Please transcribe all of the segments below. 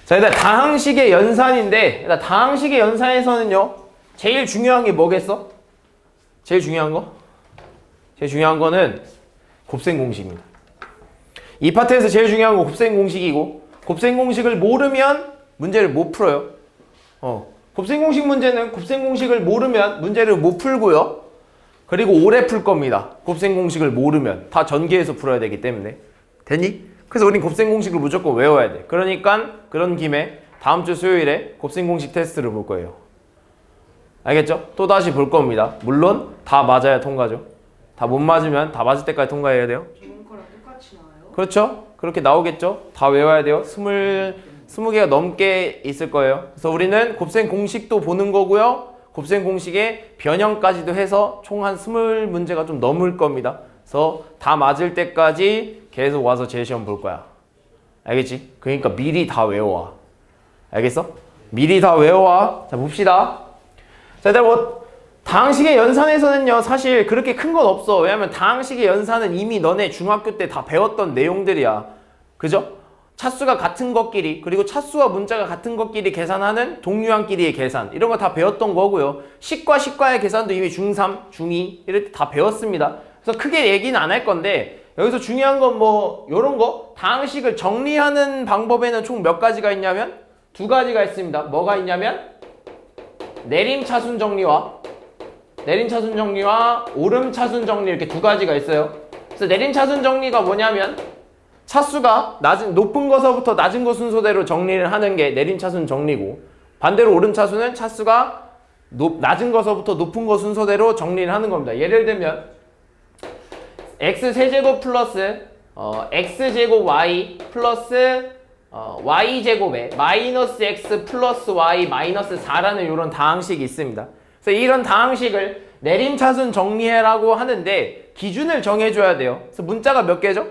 자, 일단 다항식의 연산인데, 일단 다항식의 연산에서는요, 제일 중요한 게 뭐겠어? 제일 중요한 거? 제일 중요한 거는 곱셈 공식입니다. 이 파트에서 제일 중요한 거 곱셈 공식이고, 곱셈 공식을 모르면 문제를 못 풀어요. 곱셈 공식 문제는 곱셈 공식을 모르면 문제를 못 풀고요. 그리고 오래 풀 겁니다. 곱셈 공식을 모르면 다 전개해서 풀어야 되기 때문에. 됐니? 그래서 우린 곱셈 공식을 무조건 외워야 돼. 그러니까 그런 김에 다음 주 수요일에 곱셈 공식 테스트를 볼 거예요. 알겠죠? 또 다시 볼 겁니다. 물론 다 맞아야 통과죠. 다 못 맞으면 다 맞을 때까지 통과해야 돼요. 기본 거랑 똑같이 나와요? 그렇죠? 그렇게 나오겠죠? 다 외워야 돼요. 20개가 넘게 있을 거예요. 그래서 우리는 곱셈 공식도 보는 거고요. 곱셈 공식의 변형까지도 해서 총 한 20문제가 좀 넘을 겁니다. 그래서 다 맞을 때까지 계속 와서 제 시험 볼 거야. 알겠지? 그러니까 미리 다 외워와. 알겠어? 미리 다 외워와. 자, 봅시다. 자, 일단 다항식의 연산에서는요, 사실 그렇게 큰 건 없어. 왜냐면 다항식의 연산은 이미 너네 중학교 때 다 배웠던 내용들이야. 그죠? 차수가 같은 것끼리, 그리고 차수와 문자가 같은 것끼리 계산하는 동류항끼리의 계산, 이런 거 다 배웠던 거고요. 식과 식과의 계산도 이미 중3, 중2 이럴 때 다 배웠습니다. 그래서 크게 얘기는 안 할 건데, 여기서 중요한 건 뭐 요런 거, 다항식을 정리하는 방법에는 총 몇 가지가 있냐면 두 가지가 있습니다. 뭐가 있냐면 내림차순 정리와 오름차순 정리, 이렇게 두 가지가 있어요. 그래서 내림차순 정리가 뭐냐면 차수가 높은 거서부터 낮은 거 순서대로 정리를 하는 게 내림차순 정리고, 반대로 오름차순은 차수가 낮은 거서부터 높은 거 순서대로 정리를 하는 겁니다. 예를 들면 x세제곱 플러스 x제곱 y 플러스 y제곱에 마이너스 x 플러스 y 마이너스 4라는 이런 다항식이 있습니다. 그래서 이런 다항식을 내림차순 정리해라고 하는데 기준을 정해줘야 돼요. 그래서 문자가 몇 개죠?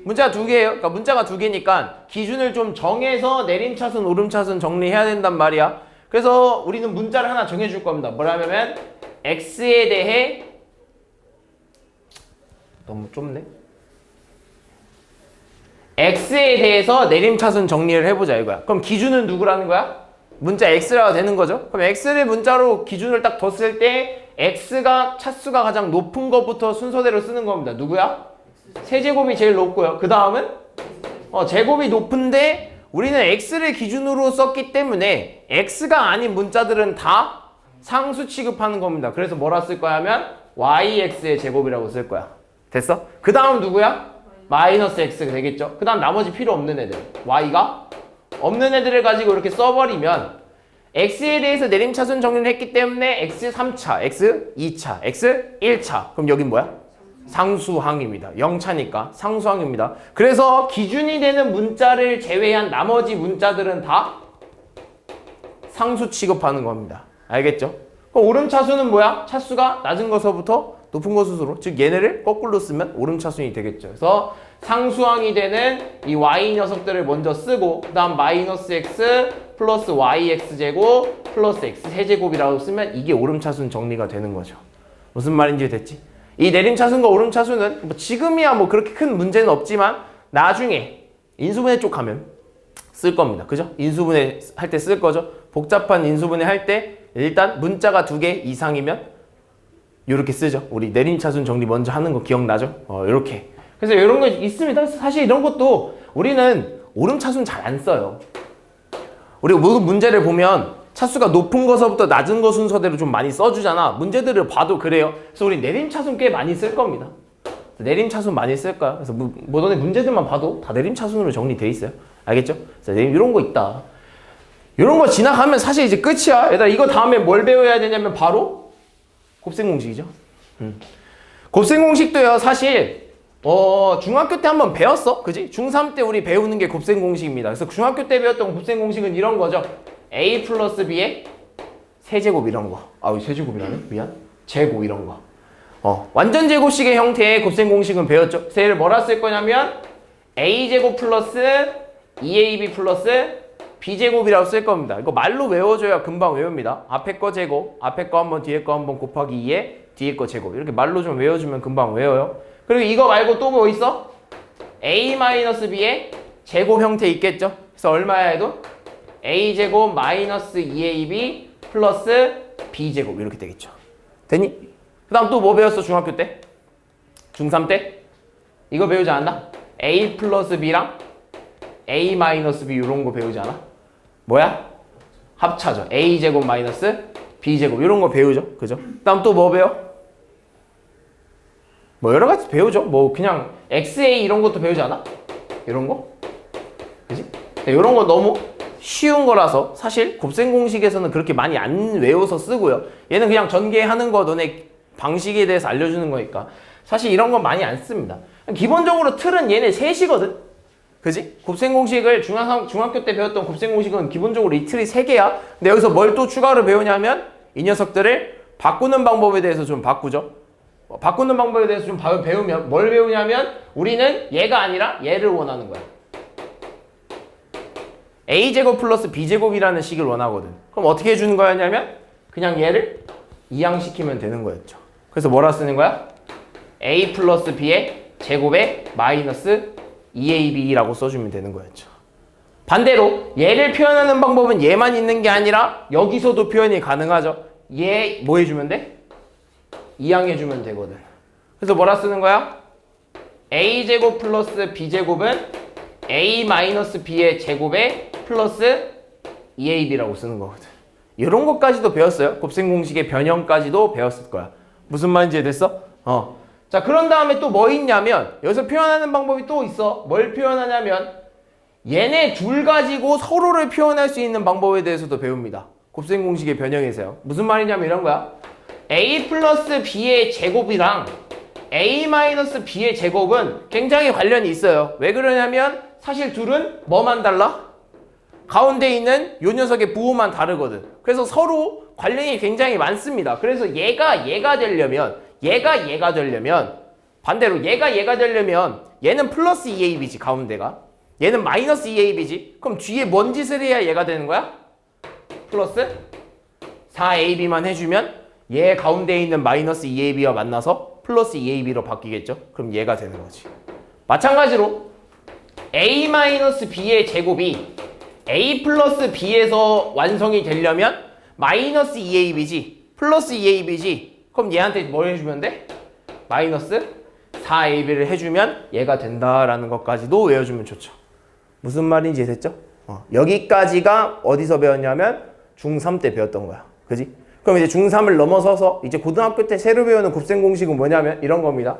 문자가 두 개예요. 그러니까 문자가 두 개니까 기준을 좀 정해서 내림차순, 오름차순 정리해야 된단 말이야. 그래서 우리는 문자를 하나 정해줄 겁니다. 뭐라면 x에 대해, 너무 좁네. x에 대해서 내림차순 정리를 해보자 이거야. 그럼 기준은 누구라는 거야? 문자 x라고 되는 거죠. 그럼 x를 문자로 기준을 딱 뒀을 때 x가 차수가 가장 높은 것부터 순서대로 쓰는 겁니다. 누구야? 세제곱이 제일 높고요. 그 다음은 제곱이 높은데 우리는 x를 기준으로 썼기 때문에 x가 아닌 문자들은 다 상수 취급하는 겁니다. 그래서 뭐라 쓸 거야 하면 yx의 제곱이라고 쓸 거야. 됐어? 그 다음 누구야? 마이너스 x가 되겠죠. 그 다음 나머지 필요 없는 애들, y가 없는 애들을 가지고 이렇게 써버리면 x에 대해서 내림차순 정리를 했기 때문에 x 3차, x 2차, x 1차. 그럼 여긴 뭐야? 상수항입니다. 0차니까 상수항입니다. 그래서 기준이 되는 문자를 제외한 나머지 문자들은 다 상수 취급하는 겁니다. 알겠죠? 그럼 오름차순은 뭐야? 차수가 낮은 것서부터 높은 것 순서로, 즉 얘네를 거꾸로 쓰면 오름차순이 되겠죠. 그래서 상수항이 되는 이 y 녀석들을 먼저 쓰고, 그 다음 마이너스 x 플러스 yx 제곱 플러스 x 세제곱이라고 쓰면 이게 오름차순 정리가 되는 거죠. 무슨 말인지 됐지? 이 내림차순과 오름차순은 뭐 지금이야 뭐 그렇게 큰 문제는 없지만 나중에 인수분해 쪽 가면 쓸 겁니다. 그죠? 인수분해 할 때 쓸 거죠. 복잡한 인수분해 할 때 일단 문자가 2개 이상이면 이렇게 쓰죠. 우리 내림차순 정리 먼저 하는 거 기억나죠? 이렇게. 그래서 이런 거 있습니다. 사실 이런 것도 우리는 오름차순 잘 안 써요. 우리가 모든 문제를 보면 차수가 높은 거서부터 낮은 거 순서대로 좀 많이 써주잖아. 문제들을 봐도 그래요. 그래서 우리 내림차순 꽤 많이 쓸 겁니다. 내림차순 많이 쓸 거야. 그래서 뭐 너네 문제들만 봐도 다 내림차순으로 정리돼 있어요. 알겠죠? 그래서 이런 거 있다. 이런 거 지나가면 사실 이제 끝이야. 얘들아, 이거 다음에 뭘 배워야 되냐면 바로 곱셈 공식이죠. 곱셈 공식도요, 사실 중학교 때 한번 배웠어. 그지? 중3 때 우리 배우는 게 곱셈 공식입니다. 그래서 중학교 때 배웠던 곱셈 공식은 이런 거죠. a 플러스 b의 세제곱 이런 거. 아, 세제곱이라네? 미안. 제곱 이런 거. 완전 제곱식의 형태의 곱셈 공식은 배웠죠. 그래서 얘를 뭐라 쓸 거냐면 a제곱 플러스 2ab 플러스 b제곱이라고 쓸 겁니다. 이거 말로 외워줘야 금방 외웁니다. 앞에 거 제곱, 앞에 거 한번, 뒤에 거 한번 곱하기 2에 뒤에 거 제곱. 이렇게 말로 좀 외워주면 금방 외워요. 그리고 이거 말고 또 뭐 있어? a-b의 제곱 형태 있겠죠? 그래서 얼마야 해도 a제곱 마이너스 2ab 플러스 b제곱 이렇게 되겠죠. 됐니? 그 다음 또 뭐 배웠어 중학교 때? 중3 때? 이거 배우지 않았나? a 플러스 b랑 a 마이너스 b 이런 거 배우지 않아? 뭐야? 합차죠. a제곱 마이너스 b제곱 이런 거 배우죠. 그죠? 그 다음 또 뭐 배워? 뭐 여러 가지 배우죠. 뭐 그냥 XA 이런 것도 배우지 않아? 이런 거? 그지? 이런 거 너무 쉬운 거라서 사실 곱셈 공식에서는 그렇게 많이 안 외워서 쓰고요. 얘는 그냥 전개하는 거 너네 방식에 대해서 알려주는 거니까 사실 이런 건 많이 안 씁니다. 기본적으로 틀은 얘네 셋이거든? 그지? 곱셈 공식을 중학교 때 배웠던 곱셈 공식은 기본적으로 이 틀이 3개야. 근데 여기서 뭘 또 추가로 배우냐면 이 녀석들을 바꾸는 방법에 대해서 좀 바꾸죠. 바꾸는 방법에 대해서 좀 배우면 뭘 배우냐면 우리는 얘가 아니라 얘를 원하는 거야. a제곱 플러스 b제곱이라는 식을 원하거든. 그럼 어떻게 해주는 거였냐면 그냥 얘를 이항시키면 되는 거였죠. 그래서 뭐라 쓰는 거야? a 플러스 b의 제곱에 마이너스 2ab라고 써주면 되는 거였죠. 반대로 얘를 표현하는 방법은 얘만 있는 게 아니라 여기서도 표현이 가능하죠. 얘 뭐 해주면 돼? 이항해주면 되거든. 그래서 뭐라 쓰는 거야? a제곱 플러스 b제곱은 a 마이너스 b의 제곱에 플러스 2ab라고 쓰는 거거든. 이런 것까지도 배웠어요. 곱셈 공식의 변형까지도 배웠을 거야. 무슨 말인지 됐어? 자, 그런 다음에 또 뭐 있냐면 여기서 표현하는 방법이 또 있어. 뭘 표현하냐면 얘네 둘 가지고 서로를 표현할 수 있는 방법에 대해서도 배웁니다. 곱셈 공식의 변형에서요. 무슨 말이냐면 이런 거야. a 플러스 b의 제곱이랑 a 마이너스 b의 제곱은 굉장히 관련이 있어요. 왜 그러냐면 사실 둘은 뭐만 달라? 가운데 있는 요 녀석의 부호만 다르거든. 그래서 서로 관련이 굉장히 많습니다. 그래서 얘가 되려면 반대로 얘가 되려면 얘는 플러스 2ab지 가운데가. 얘는 마이너스 2ab지. 그럼 뒤에 뭔 짓을 해야 얘가 되는 거야? 플러스 4ab만 해주면 얘 가운데에 있는 마이너스 2ab와 만나서 플러스 2ab로 바뀌겠죠? 그럼 얘가 되는 거지. 마찬가지로 a 마이너스 b의 제곱이 a 플러스 b에서 완성이 되려면 마이너스 2ab지 플러스 2ab지. 그럼 얘한테 뭘 해주면 돼? 마이너스 4ab를 해주면 얘가 된다라는 것까지도 외워주면 좋죠. 무슨 말인지 됐죠? 여기까지가 어디서 배웠냐면 중3 때 배웠던 거야. 그지? 그럼 이제 중3을 넘어서서 이제 고등학교 때 새로 배우는 곱셈 공식은 뭐냐면 이런 겁니다.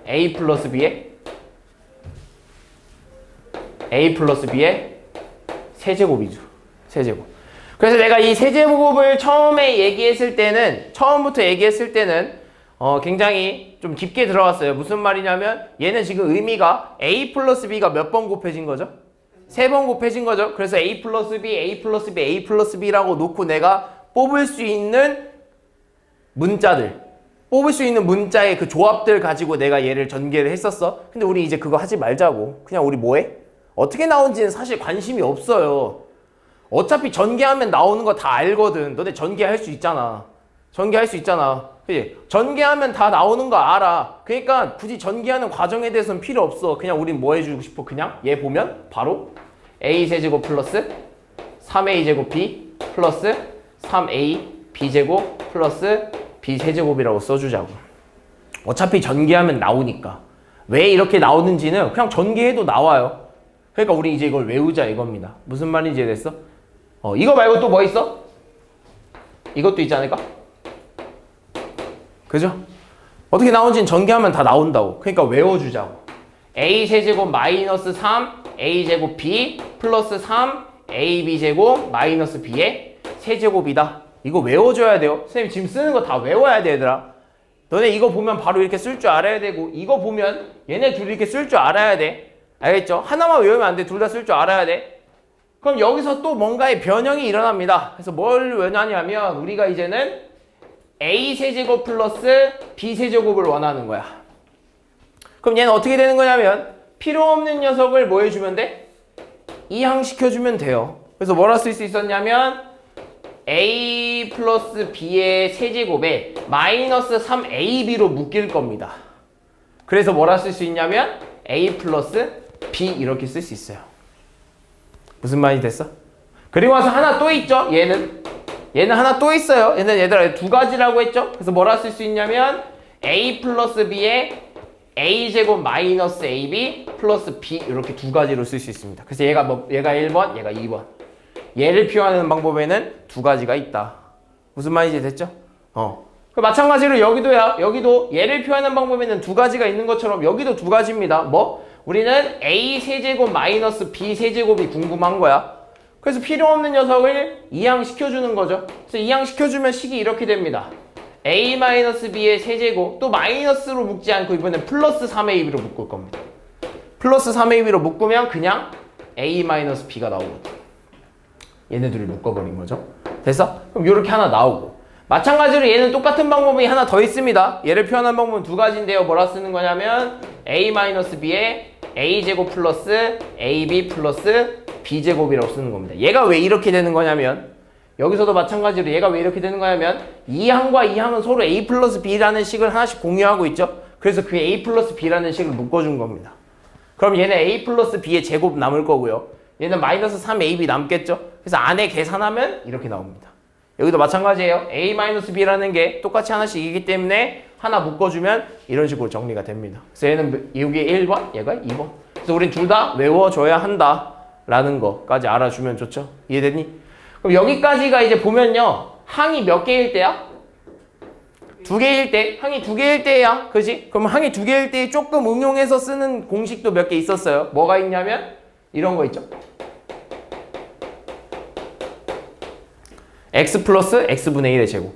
a 플러스 b의 세제곱이죠. 세제곱. 그래서 내가 이 세제곱을 처음부터 얘기했을 때는 굉장히 좀 깊게 들어갔어요. 무슨 말이냐면 얘는 지금 의미가 a 플러스 b가 몇 번 곱해진 거죠? 3번 곱해진 거죠. 그래서 a 플러스 b, a 플러스 b, a 플러스 b라고 놓고 내가 뽑을 수 있는 문자의 그 조합들 가지고 내가 얘를 전개를 했었어. 근데 우리 이제 그거 하지 말자고. 그냥 우리 뭐해? 어떻게 나온지는 사실 관심이 없어요. 어차피 전개하면 나오는 거 다 알거든. 너네 전개할 수 있잖아. 그치? 전개하면 다 나오는 거 알아. 그러니까 굳이 전개하는 과정에 대해서는 필요 없어. 그냥 우린 뭐 해주고 싶어? 그냥 얘 보면 바로 a 세제곱 플러스 3a 제곱 b 플러스 3a b제곱 플러스 b 세제곱이라고 써주자고. 어차피 전개하면 나오니까. 왜 이렇게 나오는지는 그냥 전개해도 나와요. 그러니까 우리 이제 이걸 외우자 이겁니다. 무슨 말인지 이해됐어? 이거 말고 또 뭐 있어? 이것도 있지 않을까? 그죠? 어떻게 나오는지는 전개하면 다 나온다고. 그러니까 외워주자고. a 세제곱 마이너스 3 a 제곱 b 플러스 3 a b 제곱 마이너스 b의 세제곱이다. 이거 외워줘야 돼요. 선생님 지금 쓰는 거 다 외워야 돼 얘들아. 너네 이거 보면 바로 이렇게 쓸 줄 알아야 되고 이거 보면 얘네 둘이 이렇게 쓸 줄 알아야 돼. 알겠죠? 하나만 외우면 안 돼. 둘 다 쓸 줄 알아야 돼. 그럼 여기서 또 뭔가의 변형이 일어납니다. 그래서 뭘 원하냐면 우리가 이제는 a 세제곱 플러스 b 세제곱을 원하는 거야. 그럼 얘는 어떻게 되는 거냐면 필요 없는 녀석을 뭐 해주면 돼? 이항시켜주면 돼요. 그래서 뭐라 쓸 수 있었냐면 a 플러스 b의 세제곱에 마이너스 3ab로 묶일 겁니다. 그래서 뭐라 쓸 수 있냐면 a 플러스 b 이렇게 쓸 수 있어요. 무슨 말이 됐어? 그리고 와서 하나 또 있죠. 얘는 하나 또 있어요. 얘들아 두 가지라고 했죠. 그래서 뭐라 쓸 수 있냐면 a 플러스 b에 a제곱 마이너스 ab 플러스 b 이렇게 두 가지로 쓸 수 있습니다. 그래서 얘가 1번, 얘가 2번. 얘를 표현하는 방법에는 두 가지가 있다. 무슨 말인지 됐죠? 마찬가지로 여기도 얘를 표현하는 방법에는 두 가지가 있는 것처럼 여기도 두 가지입니다. 뭐? 우리는 a 세제곱 마이너스 b 세제곱이 궁금한 거야. 그래서 필요 없는 녀석을 이항시켜주는 거죠. 그래서 이항시켜주면 식이 이렇게 됩니다. a-b의 세제곱, 또 마이너스로 묶지 않고 이번엔 플러스 3ab로 묶을 겁니다. 플러스 3ab로 묶으면 그냥 a-b가 나오거든. 얘네들을 묶어버린 거죠. 됐어? 그럼 이렇게 하나 나오고. 마찬가지로 얘는 똑같은 방법이 하나 더 있습니다. 얘를 표현한 방법은 두 가지인데요. 뭐라 쓰는 거냐면 a-b에 a제곱 플러스 ab 플러스 b제곱이라고 쓰는 겁니다. 얘가 왜 이렇게 되는 거냐면 여기서도 마찬가지로 얘가 왜 이렇게 되는 거냐면 이 항과 이 항은 서로 a 플러스 b라는 식을 하나씩 공유하고 있죠. 그래서 그 a 플러스 b라는 식을 묶어준 겁니다. 그럼 얘는 a 플러스 b의 제곱 남을 거고요. 얘는 마이너스 3ab 남겠죠. 그래서 안에 계산하면 이렇게 나옵니다. 여기도 마찬가지예요. a-b라는 게 똑같이 하나씩이기 때문에 하나 묶어주면 이런 식으로 정리가 됩니다. 그래서 얘는 여기 1번, 얘가 2번. 그래서 우린 둘 다 외워줘야 한다라는 거까지 알아주면 좋죠. 이해됐니? 그럼 여기까지가 이제 보면요. 항이 몇 개일 때야? 두 개일 때. 항이 두 개일 때야. 그지? 그럼 항이 두 개일 때 조금 응용해서 쓰는 공식도 몇 개 있었어요. 뭐가 있냐면 이런 거 있죠. x 플러스 x분의 1의 제곱.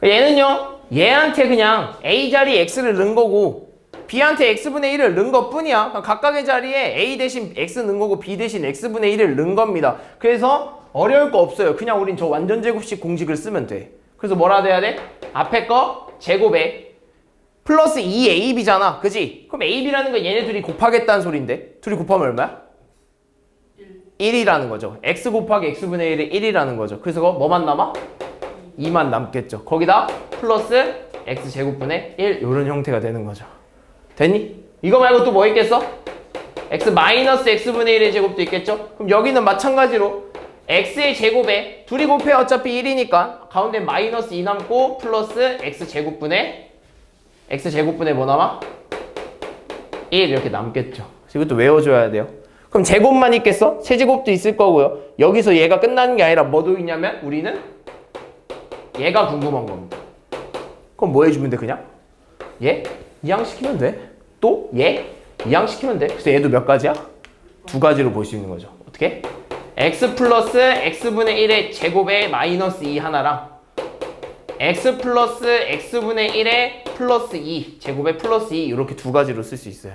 얘는요. 얘한테 그냥 a 자리에 x를 넣은 거고 b한테 x분의 1을 넣은 것 뿐이야. 각각의 자리에 a 대신 x 넣은 거고 b 대신 x분의 1을 넣은 겁니다. 그래서 어려울 거 없어요. 그냥 우린 저 완전제곱식 공식을 쓰면 돼. 그래서 뭐라 돼야 돼? 앞에 거 제곱에 플러스 2ab잖아. 그지? 그럼 ab라는 건 얘네 둘이 곱하겠다는 소린데 둘이 곱하면 얼마야? 1이라는 거죠. x 곱하기 x분의 1이 1이라는 거죠. 그래서 뭐만 남아? 2만 남겠죠. 거기다 플러스 x제곱분의 1 이런 형태가 되는 거죠. 됐니? 이거 말고 또 뭐 있겠어? x 마이너스 x분의 1의 제곱도 있겠죠? 그럼 여기는 마찬가지로 x의 제곱에 둘이 곱해 어차피 1이니까 가운데 마이너스 2 남고 플러스 x제곱분의 뭐 남아? 1 이렇게 남겠죠. 그래서 이것도 외워줘야 돼요. 그럼 제곱만 있겠어? 세제곱도 있을 거고요. 여기서 얘가 끝나는 게 아니라 뭐도 있냐면 우리는 얘가 궁금한 겁니다. 그럼 뭐 해주면 돼 그냥? 얘? 이항시키면 돼. 또 얘? 이항시키면 돼. 그래서 얘도 몇 가지야? 두 가지로 볼 수 있는 거죠. 어떻게? x 플러스 x분의 1의 제곱에 마이너스 2 하나랑 x 플러스 x분의 1의 플러스 2 제곱에 플러스 2 이렇게 두 가지로 쓸 수 있어요.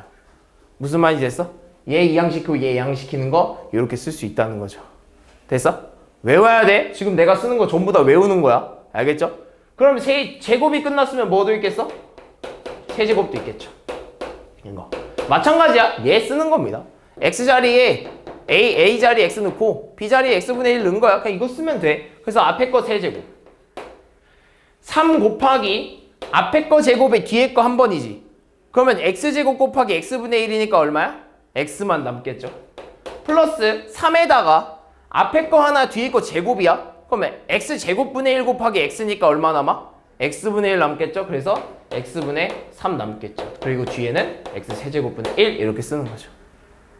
무슨 말인지 됐어? 얘 이항시키고 얘 이항시키는 거 이렇게 쓸 수 있다는 거죠. 됐어? 외워야 돼. 지금 내가 쓰는 거 전부 다 외우는 거야. 알겠죠? 그럼 제곱이 끝났으면 뭐도 있겠어? 세제곱도 있겠죠. 이거 마찬가지야. 얘 쓰는 겁니다. x 자리에 a 자리에 x 넣고 b 자리에 x분의 1 넣은 거야. 그냥 이거 쓰면 돼. 그래서 앞에 거 세제곱 3 곱하기 앞에 거 제곱에 뒤에 거 한 번이지. 그러면 x제곱 곱하기 x분의 1이니까 얼마야? x만 남겠죠. 플러스 3에다가 앞에 거 하나 뒤에 거 제곱이야. 그러면 x제곱분의 1 곱하기 x니까 얼마 남아? x분의 1 남겠죠. 그래서 x분의 3 남겠죠. 그리고 뒤에는 x세제곱분의 1 이렇게 쓰는 거죠.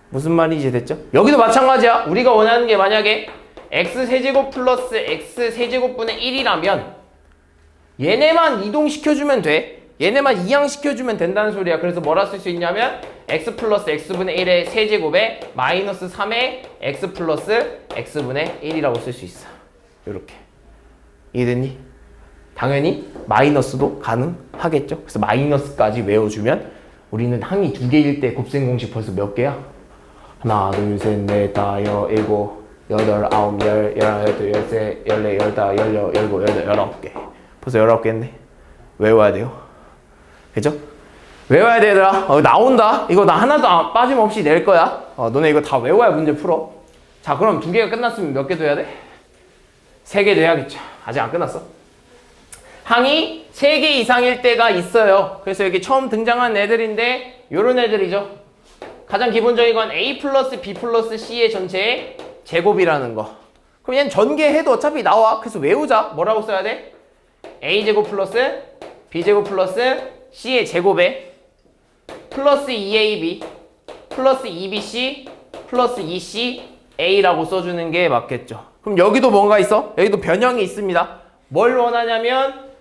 무슨 말인지 됐죠? 여기도 마찬가지야. 우리가 원하는 게 만약에 x세제곱 플러스 x세제곱분의 1이라면 얘네만 이동시켜주면 돼. 얘네만 이항시켜주면 된다는 소리야. 그래서 뭐라 쓸 수 있냐면 x 플러스 x분의 1의 세제곱에 마이너스 3의 x 플러스 x분의 1이라고 쓸 수 있어. 이렇게. 이해됐니? 당연히 마이너스도 가능하겠죠. 그래서 마이너스까지 외워주면 우리는 항이 두 개일 때 곱셈 공식 벌써 몇 개야? 하나, 둘, 셋, 넷, 다, 여, 일곱, 여덟, 아홉, 열, 열하나, 열둘, 열세, 열네, 열다, 열여, 열고, 열여덟, 19개. 벌써 19개 했네. 외워야 돼요. 그죠? 외워야 돼, 얘들아. 나온다. 이거 나 하나도 빠짐없이 낼 거야. 너네 이거 다 외워야 문제 풀어. 자, 그럼 두 개가 끝났으면 몇 개 돼야 돼? 3개 돼야겠죠. 아직 안 끝났어. 항이 3개 이상일 때가 있어요. 그래서 여기 처음 등장한 애들인데 요런 애들이죠. 가장 기본적인 건 A 플러스 B 플러스 C의 전체에 제곱이라는 거. 그럼 얘는 전개해도 어차피 나와. 그래서 외우자. 뭐라고 써야 돼? a제곱 플러스 b제곱 플러스 c의 제곱에 플러스 2ab 플러스 2bc 플러스 2ca라고 써주는 게 맞겠죠. 그럼 여기도 뭔가 있어? 여기도 변형이 있습니다. 뭘 원하냐면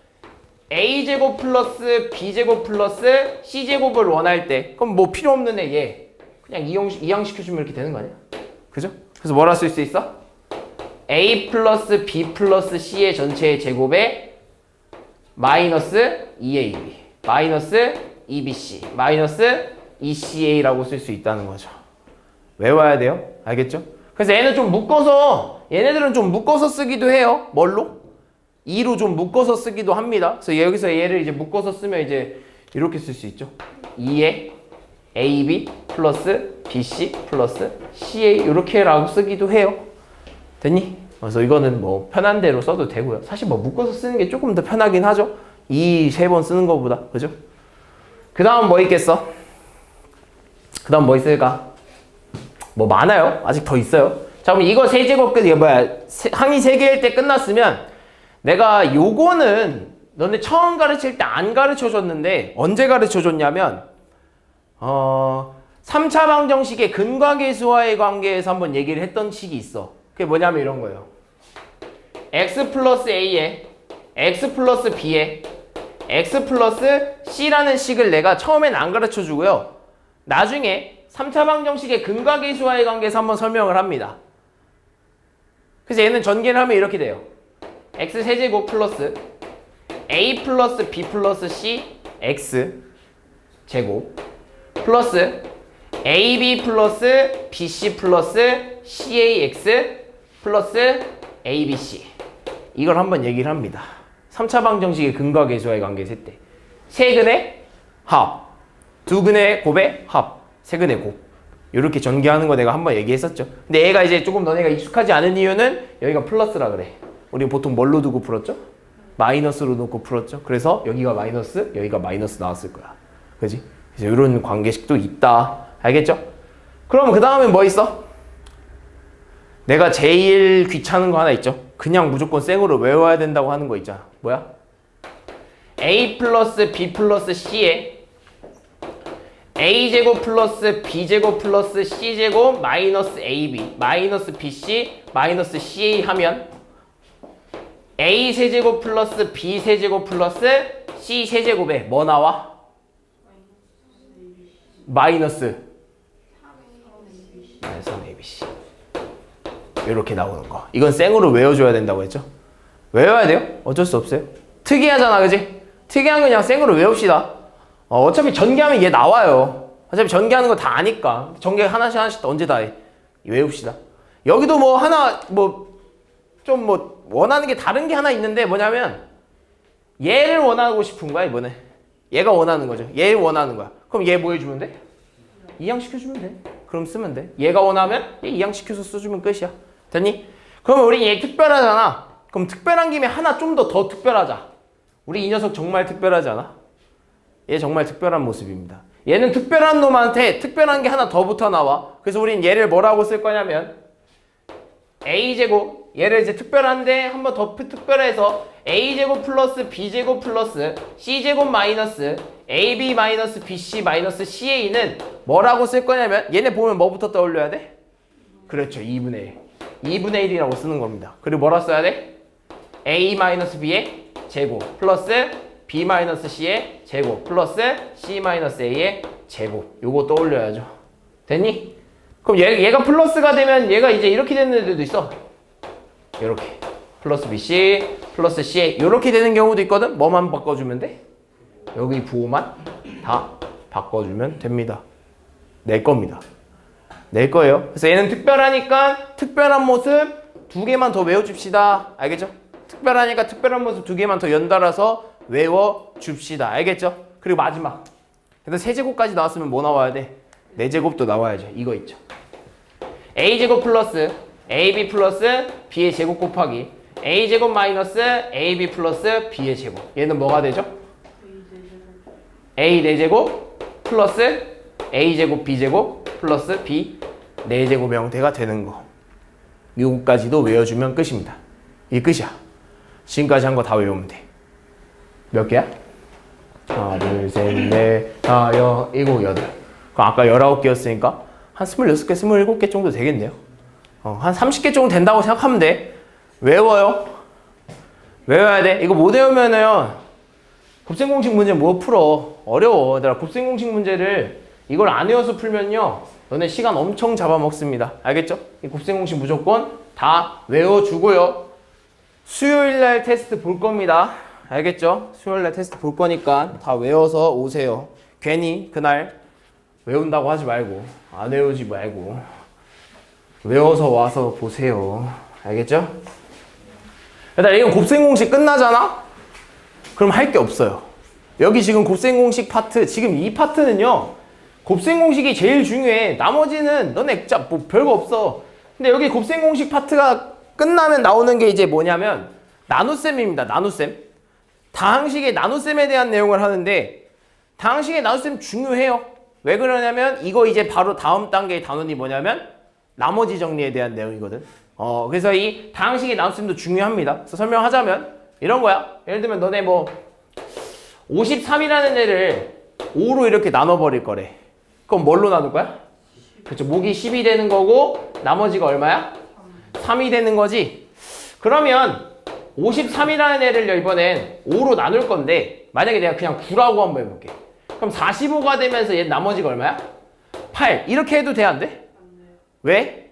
a제곱 플러스 b제곱 플러스 c제곱을 원할 때 그럼 뭐 필요 없는 애 얘 그냥 이항시켜주면 이렇게 되는 거 아니야? 그죠? 그래서 뭐라 쓸 수 있어? a 플러스 b 플러스 c의 전체의 제곱에 마이너스 2ab 마이너스 2bc 마이너스 2ca라고 쓸 수 있다는 거죠. 외워야 돼요. 알겠죠? 그래서 얘는 좀 묶어서 얘네들은 좀 묶어서 쓰기도 해요. 뭘로? 2로 좀 묶어서 쓰기도 합니다. 그래서 여기서 얘를 이제 묶어서 쓰면 이제 이렇게 쓸 수 있죠. 2에 ab 플러스 bc 플러스 ca 이렇게라고 쓰기도 해요. 됐니? 그래서 이거는 뭐 편한 대로 써도 되고요. 사실 뭐 묶어서 쓰는 게 조금 더 편하긴 하죠. 2, 3번 쓰는 것보다. 그죠? 그 다음 뭐 있겠어? 그 다음 뭐 있을까? 뭐 많아요. 아직 더 있어요. 자, 그럼 이거 세제곱 이게 뭐야? 항이 3개일 때 끝났으면 내가 요거는 너네 처음 가르칠 때 안 가르쳐 줬는데 언제 가르쳐 줬냐면 3차 방정식의 근과계수와의 관계에서 한번 얘기를 했던 식이 있어. 그게 뭐냐면 이런 거예요. x 플러스 a에 x 플러스 b에 x 플러스 c라는 식을 내가 처음엔 안 가르쳐 주고요. 나중에 3차 방정식의 근과계수와의 관계에서 한번 설명을 합니다. 그래서 얘는 전개를 하면 이렇게 돼요. x 세제곱 플러스 a 플러스 b 플러스 c x 제곱 플러스 ab 플러스 bc 플러스 cax 플러스 abc 이걸 한번 얘기를 합니다. 3차 방정식의 근과계수와의 관계에서 했대. 세 근의 합, 두 근의 곱의 합, 세 근의 곱 이렇게 전개하는 거 내가 한번 얘기했었죠. 근데 얘가 이제 조금 너네가 익숙하지 않은 이유는 여기가 플러스라 그래. 우리 보통 뭘로 두고 풀었죠? 마이너스로 놓고 풀었죠. 그래서 여기가 마이너스 나왔을 거야. 그지? 그래서 이런 관계식도 있다. 알겠죠? 그럼 그 다음에 뭐 있어? 내가 제일 귀찮은 거 하나 있죠? 그냥 무조건 생으로 외워야 된다고 하는 거 있잖아. 뭐야? a 플러스 b 플러스 c에 a제곱 플러스 b제곱 플러스 c제곱 마이너스 ab 마이너스 bc 마이너스 ca 하면 a 세제곱 플러스 b 세제곱 플러스 c 세제곱에 뭐 나와? 마이너스 3abc 이렇게 나오는 거. 이건 생으로 외워줘야 된다고 했죠? 외워야 돼요? 어쩔 수 없어요. 특이하잖아, 그지? 특이한 거 그냥 생으로 외웁시다. 어차피 전개하면 얘 나와요. 어차피 전개하는 거 다 아니까. 전개 하나씩 하나씩 언제 다 해. 외웁시다. 여기도 뭐 하나 좀 원하는 게 다른 게 하나 있는데 뭐냐면 얘를 원하고 싶은 거야, 이번에. 얘가 원하는 거죠. 얘를 원하는 거야. 그럼 얘 뭐 해주면 돼? 이항시켜주면 돼. 그럼 쓰면 돼. 얘가 원하면 얘 이항시켜서 써주면 끝이야. 됐니? 그러면 우리 얘 특별하잖아. 그럼 특별한 김에 하나 좀 더 특별하자. 우리 이 녀석 정말 특별하지 않아? 얘 정말 특별한 모습입니다. 얘는 특별한 놈한테 특별한 게 하나 더 붙어 나와. 그래서 우린 얘를 뭐라고 쓸 거냐면 a제곱 얘를 이제 특별한데 한 번 더 특별해서 a제곱 플러스 b제곱 플러스 c제곱 마이너스 ab 마이너스 bc 마이너스 ca는 뭐라고 쓸 거냐면 얘네 보면 뭐부터 떠올려야 돼? 그렇죠. 2분의 1. 2분의 1이라고 쓰는 겁니다. 그리고 뭐라 써야 돼? a 마이너스 b의 제곱 플러스 b 마이너스 c의 제곱 플러스 c 마이너스 a의 제곱 요거 떠올려야죠. 됐니? 그럼 얘가 플러스가 되면 얘가 이제 이렇게 되는 애들도 있어. 이렇게 플러스 bc 플러스 ca 이렇게 되는 경우도 있거든. 뭐만 바꿔주면 돼? 여기 부호만 다 바꿔주면 됩니다. 내 겁니다. 낼 거예요. 그래서 얘는 특별하니까 특별한 모습 두 개만 더 외워줍시다. 알겠죠? 특별하니까 특별한 모습 두 개만 더 연달아서 외워줍시다. 알겠죠? 그리고 마지막. 그래서 세제곱까지 나왔으면 뭐 나와야 돼? 네제곱도 나와야죠. 이거 있죠. a제곱 플러스 ab 플러스 b의 제곱 곱하기 a제곱 마이너스 ab 플러스 b의 제곱. 얘는 뭐가 되죠? a 4제곱 플러스 a제곱 b제곱 플러스 b 4제곱 형태가 되는 거. 요거까지도 외워주면 끝입니다. 이게 끝이야. 지금까지 한 거 다 외우면 돼. 몇 개야? 하나, 둘, 셋, 넷, 다, 여, 일곱, 여덟. 그럼 아까 19개였으니까 한 26개, 27개 정도 되겠네요. 한 30개 정도 된다고 생각하면 돼. 외워요. 외워야 돼. 이거 못 외우면은 곱셈공식 문제 못 풀어. 어려워. 얘들아, 곱셈공식 문제를 이걸 안 외워서 풀면요, 너네 시간 엄청 잡아먹습니다. 알겠죠? 이 곱셈공식 무조건 다 외워주고요. 수요일날 테스트 볼 겁니다. 알겠죠? 수요일날 테스트 볼 거니까 다 외워서 오세요. 괜히 그날 외운다고 하지 말고, 안 외우지 말고 외워서 와서 보세요. 알겠죠? 일단 이건 곱셈공식 끝나잖아? 그럼 할 게 없어요. 여기 지금 곱셈공식 파트, 지금 이 파트는요, 곱셈공식이 제일 중요해. 나머지는 너네 진짜 뭐 별거 없어. 근데 여기 곱셈공식 파트가 끝나면 나오는 게 이제 뭐냐면 나눗셈입니다. 나눗셈. 다항식의 나눗셈에 대한 내용을 하는데, 다항식의 나눗셈 중요해요. 왜 그러냐면 이거 이제 바로 다음 단계의 단원이 뭐냐면 나머지 정리에 대한 내용이거든. 그래서 이 다항식의 나눗셈도 중요합니다. 그래서 설명하자면 이런 거야. 예를 들면 너네 뭐 53이라는 애를 5로 이렇게 나눠버릴 거래. 그럼 뭘로 나눌 거야? 그렇죠. 목이 10이 되는 거고 나머지가 얼마야? 3이 되는 거지. 그러면 53이라는 애를 이번엔 5로 나눌 건데, 만약에 내가 그냥 9라고 한번 해볼게. 그럼 45가 되면서 얘 나머지가 얼마야? 8. 이렇게 해도 돼, 안 돼? 왜?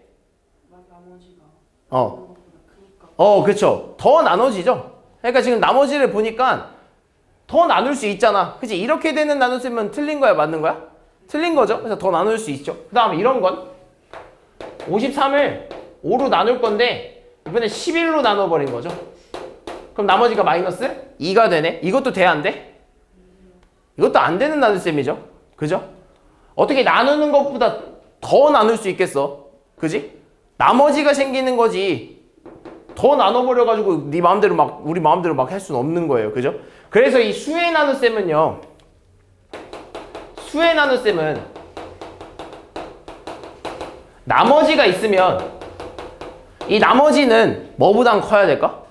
그렇죠. 더 나눠지죠. 그러니까 지금 나머지를 보니까 더 나눌 수 있잖아. 그치? 이렇게 되는 나눗셈은 틀린 거야, 맞는 거야? 틀린 거죠. 그래서 더 나눌 수 있죠. 그 다음에 이런 건 53을 5로 나눌 건데 이번에 11로 나눠버린 거죠. 그럼 나머지가 마이너스 2가 되네. 이것도 돼, 안 돼? 이것도 안 되는 나눗셈이죠. 그죠? 어떻게 나누는 것보다 더 나눌 수 있겠어? 그지? 나머지가 생기는 거지. 더 나눠버려가지고 네 마음대로 막, 우리 마음대로 막 할 수는 없는 거예요. 그죠? 그래서 이 수의 나눗셈은요, 수의 나눗셈은 나머지가 있으면 이 나머지는 뭐보단 커야 될까?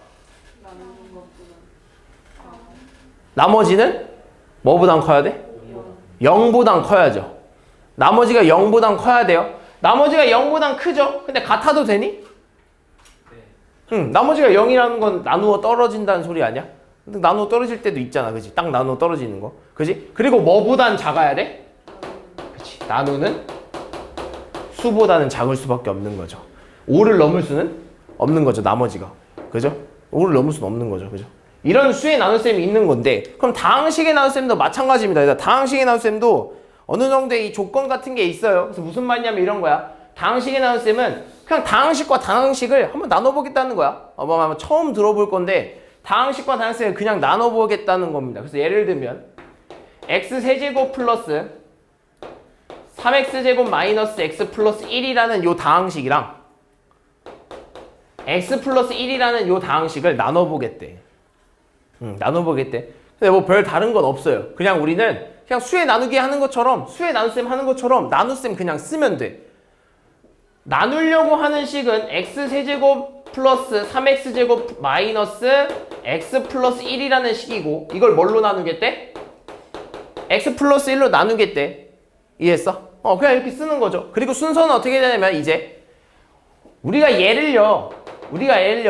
나머지는 뭐보단 커야 돼? 0보단 커야죠. 나머지가 0보단 커야 돼요. 나머지가 0보단 크죠? 근데 같아도 되니? 응, 나머지가 0이라는 건 나누어 떨어진다는 소리 아니야? 근데 나누어 떨어질 때도 있잖아, 그치? 딱 나누어 떨어지는 거, 그치? 그리고 뭐보단 작아야 돼? 그치? 나누는 수보다는 작을 수밖에 없는 거죠. 5를 넘을 수는 없는 거죠, 나머지가. 그죠? 5를 넘을 수는 없는 거죠, 그죠? 이런 수의 나눗셈이 있는 건데, 그럼 다항식의 나눗셈도 마찬가지입니다. 다항식의 나눗셈도 어느 정도의 이 조건 같은 게 있어요. 그래서 무슨 말이냐면 이런 거야. 다항식의 나눗셈은 그냥 다항식과 다항식을 한번 나눠보겠다는 거야. 아마 처음 들어볼 건데, 다항식과 다항식을 그냥 나눠보겠다는 겁니다. 그래서 예를 들면 x세제곱 플러스 3x제곱 마이너스 x 플러스 1이라는 요 다항식이랑 x 플러스 1이라는 요 다항식을 나눠보겠대. 나눠보겠대. 근데 뭐 별 다른 건 없어요. 그냥 우리는 그냥 수의 나누기 하는 것처럼, 수의 나눗셈 하는 것처럼 나눗셈 그냥 쓰면 돼. 나누려고 하는 식은 x세제곱 플러스 3x제곱 마이너스 x 플러스 1이라는 식이고, 이걸 뭘로 나누겠대? x 플러스 1로 나누겠대. 이해했어? 그냥 이렇게 쓰는 거죠. 그리고 순서는 어떻게 되냐면, 이제 우리가 예를요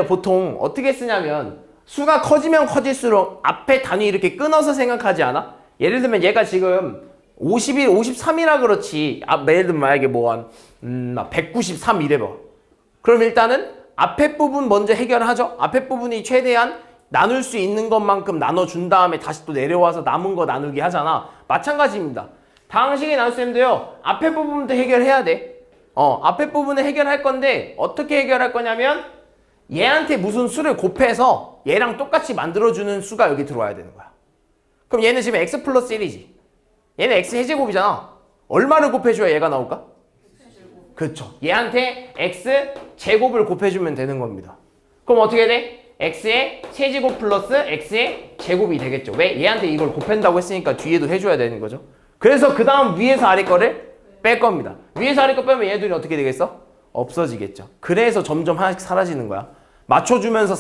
보통 어떻게 쓰냐면, 수가 커지면 커질수록 앞에 단위 이렇게 끊어서 생각하지 않아? 예를 들면 얘가 지금 51, 53이라 그렇지. 예를 들면 만약에 뭐 한 193 이래봐. 그럼 일단은 앞에 부분 먼저 해결하죠. 앞에 부분이 최대한 나눌 수 있는 것만큼 나눠준 다음에 다시 또 내려와서 남은 거 나누기 하잖아. 마찬가지입니다. 다항식의 나눗셈도요, 앞에 부분부터 해결해야 돼. 앞에 부분을 해결할 건데 어떻게 해결할 거냐면, 얘한테 무슨 수를 곱해서 얘랑 똑같이 만들어주는 수가 여기 들어와야 되는 거야. 그럼 얘는 지금 x 플러스 1이지. 얘는 x 세제곱이잖아. 얼마를 곱해줘야 얘가 나올까? 그렇죠. 얘한테 x 제곱을 곱해주면 되는 겁니다. 그럼 어떻게 돼? x의 세제곱 플러스 x의 제곱이 되겠죠. 왜? 얘한테 이걸 곱한다고 했으니까 뒤에도 해줘야 되는 거죠. 그래서 그 다음 위에서 아래 거를 뺄 겁니다. 위에서 아래 거 빼면 얘들이 어떻게 되겠어? 없어지겠죠. 그래서 점점 하나씩 사라지는 거야. 맞춰주면서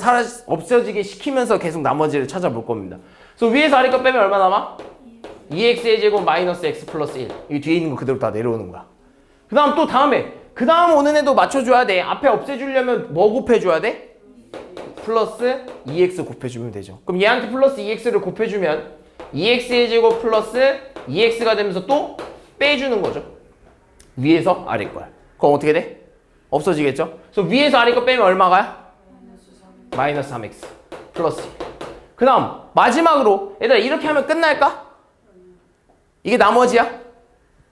없어지게 시키면서 계속 나머지를 찾아볼 겁니다. 그래서 위에서 아래 거 빼면 얼마 남아? 2x의 제곱 마이너스 x 플러스 1. 이 뒤에 있는 거 그대로 다 내려오는 거야. 그 다음 또 다음에 그 다음 오는 애도 맞춰줘야 돼. 앞에 없애주려면 뭐 곱해줘야 돼? 플러스 2x 곱해주면 되죠. 그럼 얘한테 플러스 2x를 곱해주면 2x의 제곱 플러스 2x가 되면서 또 빼주는 거죠. 위에서 아래 걸. 그럼 어떻게 돼? 없어지겠죠? 그래서 위에서 아래 거 빼면 얼마가요? 마이너스 3x 플러스 1. 그 다음 마지막으로 얘들아 이렇게 하면 끝날까? 이게 나머지야?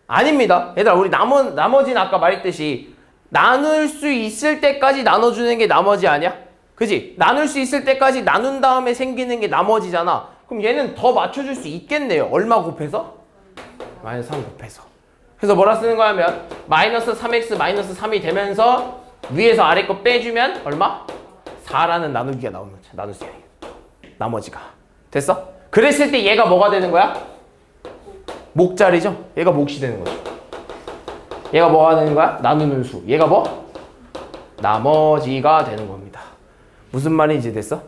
아닙니다. 얘들아 우리 나머지는 아까 말했듯이 나눌 수 있을 때까지 나눠주는 게 나머지 아니야? 그지? 나눌 수 있을 때까지 나눈 다음에 생기는 게 나머지잖아. 그럼 얘는 더 맞춰줄 수 있겠네요. 얼마 곱해서? 마이너스 3 곱해서. 그래서 뭐라 쓰는 거냐면 마이너스 3x 마이너스 3이 되면서 위에서 아래 거 빼주면 얼마? 4라는 나누기가 나오는 거죠. 나누세요. 나머지가. 됐어? 그랬을 때 얘가 뭐가 되는 거야? 목자리죠? 얘가 몫이 되는 거죠. 얘가 뭐가 되는 거야? 나누는 수. 얘가 뭐? 나머지가 되는 겁니다. 무슨 말인지 됐어?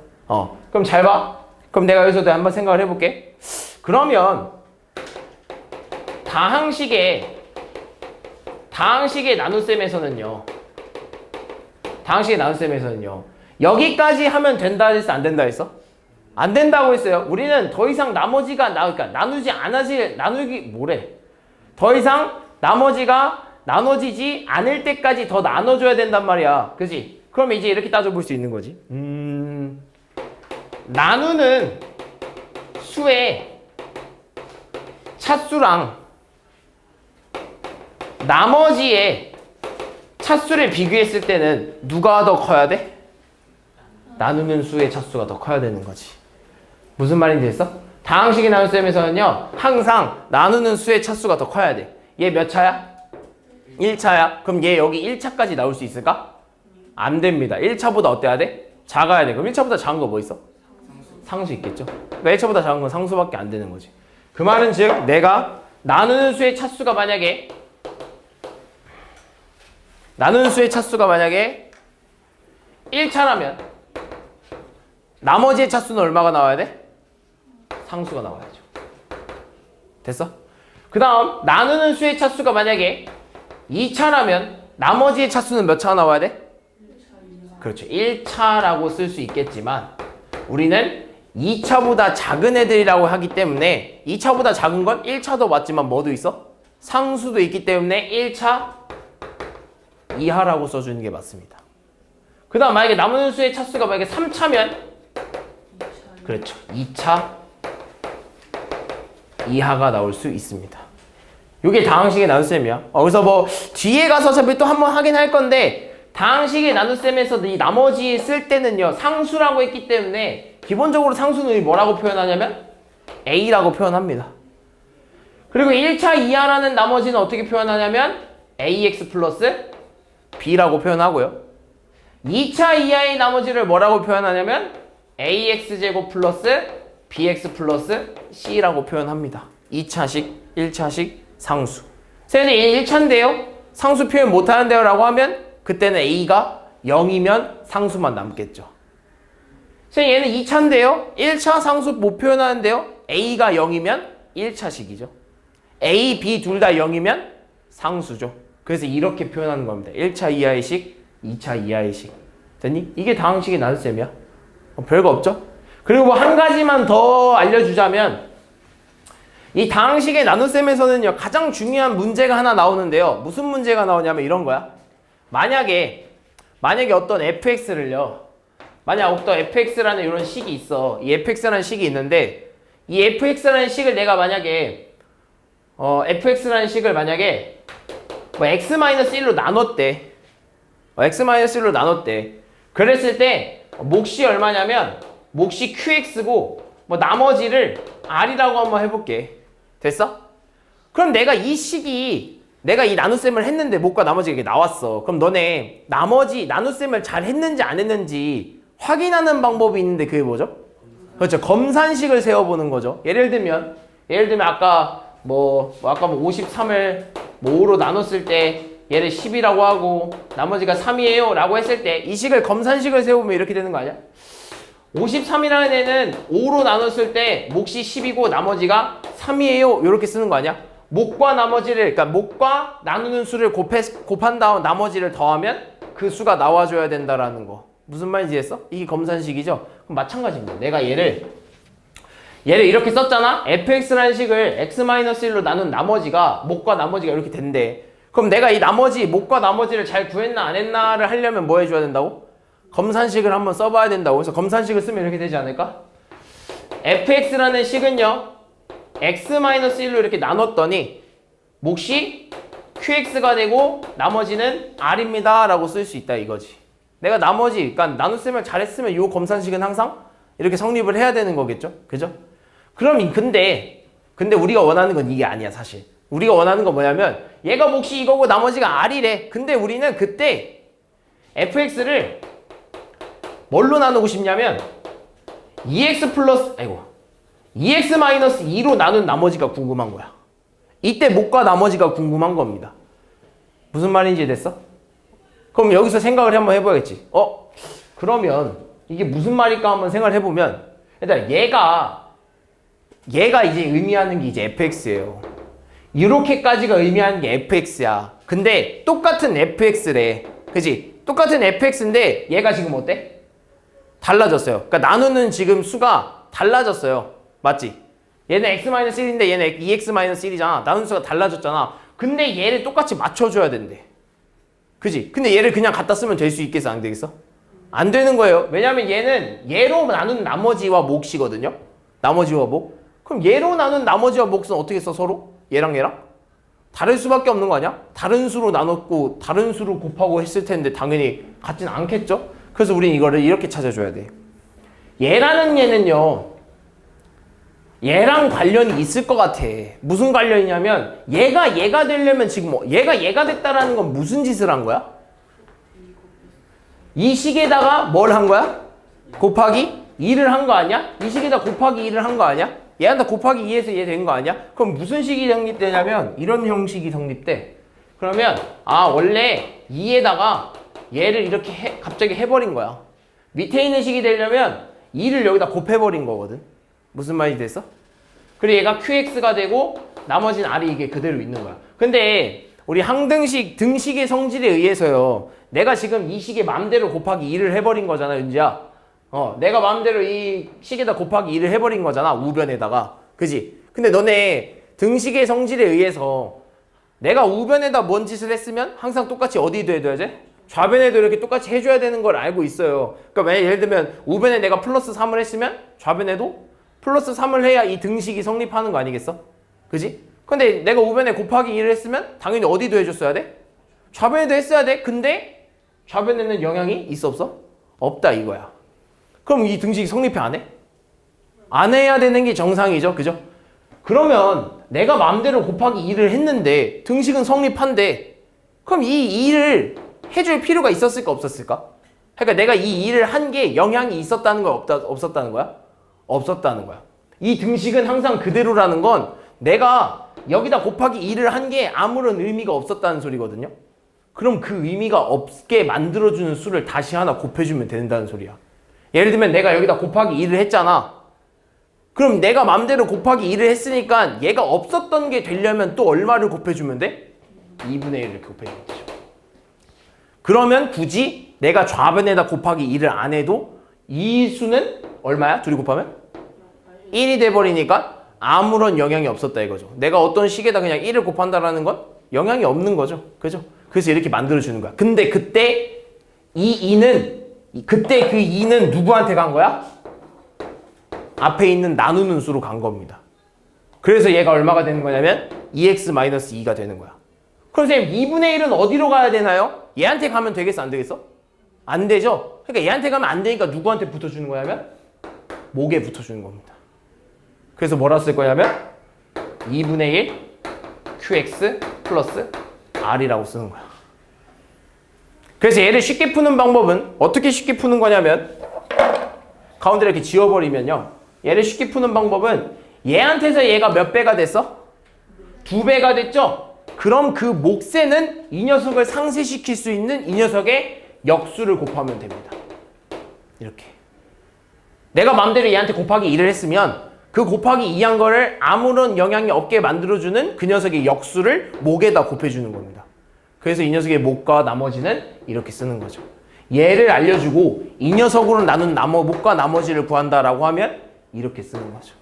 그럼 잘 봐. 그럼 내가 여기서도 한번 생각을 해볼게. 그러면 다항식의 나눗셈에서는요. 여기까지 하면 된다 했어? 안 된다 했어? 안 된다고 했어요. 우리는 더 이상 나머지가 그러니까 더 이상 나머지가 나눠지지 않을 때까지 더 나눠줘야 된단 말이야. 그지? 그럼 이제 이렇게 따져볼 수 있는 거지. 나누는 수의 차수랑 나머지의 차수를 비교했을 때는 누가 더 커야 돼? 나누는 수의 차수가 더 커야 되는 거지. 무슨 말인지 했어? 다항식의 나눗셈에서는요 항상 나누는 수의 차수가 더 커야 돼. 얘 몇 차야? 1차야. 그럼 얘 여기 1차까지 나올 수 있을까? 안 됩니다. 1차보다 어때야 돼? 작아야 돼. 그럼 1차보다 작은 거 뭐 있어? 상수 있겠죠. 그러니까 1차보다 작은 건 상수밖에 안 되는 거지. 그 말은 즉 내가 나누는 수의 차수가 만약에 1차라면 나머지의 차수는 얼마가 나와야 돼? 상수가 나와야죠. 됐어? 그 다음 나누는 수의 차수가 만약에 2차라면 나머지의 차수는 몇 차가 나와야 돼? 1차. 그렇죠. 1차라고 쓸 수 있겠지만 우리는 2차보다 작은 애들이라고 하기 때문에 2차보다 작은 건 1차도 맞지만 뭐도 있어? 상수도 있기 때문에 1차 이하라고 써주는 게 맞습니다. 그 다음 만약에 남은 수의 차수가 만약에 3차면 그렇죠. 2차 이하가 나올 수 있습니다. 이게 다항식의 나눗셈이야. 그래서 뭐 뒤에 가서 어차피 또 한번 하긴 할 건데 다항식의 나눗셈에서 이 나머지 쓸 때는요 상수라고 했기 때문에 기본적으로 상수는 뭐라고 표현하냐면 A라고 표현합니다. 그리고 1차 이하라는 나머지는 어떻게 표현하냐면 AX 플러스 B라고 표현하고요. 2차 이하의 나머지를 뭐라고 표현하냐면 AX제곱 플러스 BX 플러스 C라고 표현합니다. 2차식, 1차식 상수. 선생님 1차인데요? 상수 표현 못하는데요? 라고 하면 그때는 A가 0이면 상수만 남겠죠. 선생님 얘는 2차인데요? 1차 상수 못 표현하는데요? A가 0이면 1차식이죠. A, B 둘 다 0이면 상수죠. 그래서 이렇게 표현하는 겁니다. 1차 이하의 식, 2차 이하의 식. 됐니? 이게 다항식의 나눗셈이야. 별거 없죠? 그리고 뭐 한 가지만 더 알려주자면 이 다항식의 나눗셈에서는요 가장 중요한 문제가 하나 나오는데요. 무슨 문제가 나오냐면 이런 거야. 만약에 어떤 fx를요 만약 어떤 fx라는 이런 식이 있어. 이 fx라는 식이 있는데 이 fx라는 식을 내가 만약에 fx라는 식을 만약에 뭐 x-1로 나눴대. x-1로 나눴대. 그랬을 때 몫이 얼마냐면 몫이 qx고 뭐 나머지를 r이라고 한번 해볼게. 됐어? 그럼 내가 이 나눗셈을 했는데 몫과 나머지가 이게 나왔어. 그럼 너네 나머지 나눗셈을 잘 했는지 안 했는지 확인하는 방법이 있는데 그게 뭐죠? 그렇죠. 검산식을 세워보는 거죠. 예를 들면 아까 53을 5로 나눴을 때 얘를 10이라고 하고 나머지가 3이에요 라고 했을 때 이 식을 검산식을 세우면 이렇게 되는 거 아니야? 53이라는 애는 5로 나눴을 때 몫이 10이고 나머지가 3이에요 이렇게 쓰는 거 아니야? 몫과 나머지를, 그러니까 몫과 나누는 수를 곱한 다음 나머지를 더하면 그 수가 나와줘야 된다라는 거. 무슨 말인지 이해했어? 이게 검산식이죠? 그럼 마찬가지입니다. 내가 얘를 이렇게 썼잖아? fx라는 식을 x-1로 나눈 나머지가 몫과 나머지가 이렇게 된대. 그럼 내가 이 나머지, 몫과 나머지를 잘 구했나 안 했나를 하려면 뭐 해줘야 된다고? 검산식을 한번 써봐야 된다고. 그래서 검산식을 쓰면 이렇게 되지 않을까? fx라는 식은요, x-1로 이렇게 나눴더니 몫이 qx가 되고 나머지는 r입니다 라고 쓸 수 있다 이거지. 내가 나머지, 그러니까 나눴으면 잘했으면 이 검산식은 항상 이렇게 성립을 해야 되는 거겠죠? 그죠? 그럼 근데 우리가 원하는 건 이게 아니야 사실. 우리가 원하는 건 뭐냐면 얘가 몫이 이거고 나머지가 r이래. 근데 우리는 그때 fx를 뭘로 나누고 싶냐면 2x-2로 나눈 나머지가 궁금한 거야. 이때 몫과 나머지가 궁금한 겁니다. 무슨 말인지 됐어? 그럼 여기서 생각을 한번 해봐야겠지. 그러면 이게 무슨 말일까 한번 생각을 해보면 일단 얘가 이제 의미하는 게 이제 fx예요. 이렇게까지가 의미하는 게 fx야. 근데 똑같은 fx래. 그치? 똑같은 fx인데 얘가 지금 어때? 달라졌어요. 그러니까 나누는 지금 수가 달라졌어요. 맞지? 얘는 x-1인데 얘는 2x-1이잖아. 나누는 수가 달라졌잖아. 근데 얘를 똑같이 맞춰줘야 된대. 그지? 근데 얘를 그냥 갖다 쓰면 될 수 있겠어? 안 되겠어? 안 되는 거예요. 왜냐면 얘는 얘로 나눈 나머지와 몫이거든요. 나머지와 몫. 그럼 얘로 나눈 나머지와 몫은 어떻게 써 서로? 얘랑 얘랑? 다를 수밖에 없는 거 아니야? 다른 수로 나눴고 다른 수로 곱하고 했을 텐데 당연히 같진 않겠죠? 그래서 우리는 이거를 이렇게 찾아줘야 돼. 얘라는 얘는요, 얘랑 관련이 있을 것 같아. 무슨 관련이냐면 얘가 되려면 지금 얘가 됐다라는 건 무슨 짓을 한 거야? 이 식에다가 뭘 한 거야? 곱하기 2를 한 거 아니야? 이 식에다 곱하기 2를 한 거 아니야? 얘한테 곱하기 2에서 얘 된 거 아니야? 그럼 무슨 식이 성립되냐면 이런 형식이 성립돼. 그러면 원래 2에다가 얘를 이렇게 갑자기 해버린 거야. 밑에 있는 식이 되려면 2를 여기다 곱해버린 거거든. 무슨 말이 됐어? 그리고 얘가 qx가 되고 나머지는 r이 이게 그대로 있는 거야. 근데 우리 항등식, 등식의 성질에 의해서요, 내가 지금 이 식에 맘대로 곱하기 2를 해버린 거잖아, 윤지야. 내가 맘대로 이 식에다 곱하기 2를 해버린 거잖아, 우변에다가. 그지? 근데 너네 등식의 성질에 의해서 내가 우변에다 뭔 짓을 했으면 항상 똑같이 어디에도 해둬야 돼? 좌변에도 이렇게 똑같이 해줘야 되는 걸 알고 있어요. 그러니까 만약 예를 들면 우변에 내가 플러스 3을 했으면 좌변에도 플러스 3을 해야 이 등식이 성립하는 거 아니겠어? 그지? 근데 내가 우변에 곱하기 2를 했으면 당연히 어디도 해줬어야 돼? 좌변에도 했어야 돼. 근데 좌변에는 영향이 있어 없어? 없다 이거야. 그럼 이 등식이 성립해 안 해? 안 해야 되는 게 정상이죠. 그죠? 그러면 내가 마음대로 곱하기 2를 했는데 등식은 성립한데 그럼 이 2를 해줄 필요가 있었을까 없었을까? 그러니까 내가 이 2를 한 게 영향이 있었다는 거야 없었다는 거야? 없었다는 거야. 이 등식은 항상 그대로라는 건 내가 여기다 곱하기 2를 한 게 아무런 의미가 없었다는 소리거든요. 그럼 그 의미가 없게 만들어주는 수를 다시 하나 곱해주면 된다는 소리야. 예를 들면 내가 여기다 곱하기 2를 했잖아. 그럼 내가 맘대로 곱하기 2를 했으니까 얘가 없었던 게 되려면 또 얼마를 곱해주면 돼? 2분의 1을 이렇게 곱해주면 되죠. 그러면 굳이 내가 좌변에다 곱하기 2를 안 해도 이 수는 얼마야? 둘이 곱하면? 1이 돼버리니까 아무런 영향이 없었다 이거죠. 내가 어떤 식에다 그냥 1을 곱한다라는 건 영향이 없는 거죠. 그죠? 그래서 이렇게 만들어주는 거야. 근데 그때 그때 그 2는 누구한테 간 거야? 앞에 있는 나누는 수로 간 겁니다. 그래서 얘가 얼마가 되는 거냐면 2x-2가 되는 거야. 그럼 선생님 2분의 1은 어디로 가야 되나요? 얘한테 가면 되겠어? 안 되겠어? 안 되죠? 그러니까 얘한테 가면 안 되니까 누구한테 붙어주는 거냐면 목에 붙어주는 겁니다. 그래서 뭐라 쓸 거냐면 2분의 1 qx 플러스 r이라고 쓰는 거야. 그래서 얘를 쉽게 푸는 방법은 어떻게 쉽게 푸는 거냐면 가운데를 이렇게 지워버리면요. 얘를 쉽게 푸는 방법은 얘한테서 얘가 몇 배가 됐어? 2배가 됐죠? 그럼 그 몫에는 이 녀석을 상쇄시킬 수 있는 이 녀석의 역수를 곱하면 됩니다. 이렇게. 내가 마음대로 얘한테 곱하기 2를 했으면 그 곱하기 2한 거를 아무런 영향이 없게 만들어주는 그 녀석의 역수를 목에다 곱해주는 겁니다. 그래서 이 녀석의 목과 나머지는 이렇게 쓰는 거죠. 얘를 알려주고 이 녀석으로 나눈 목과 나머지를 구한다라고 하면 이렇게 쓰는 거죠.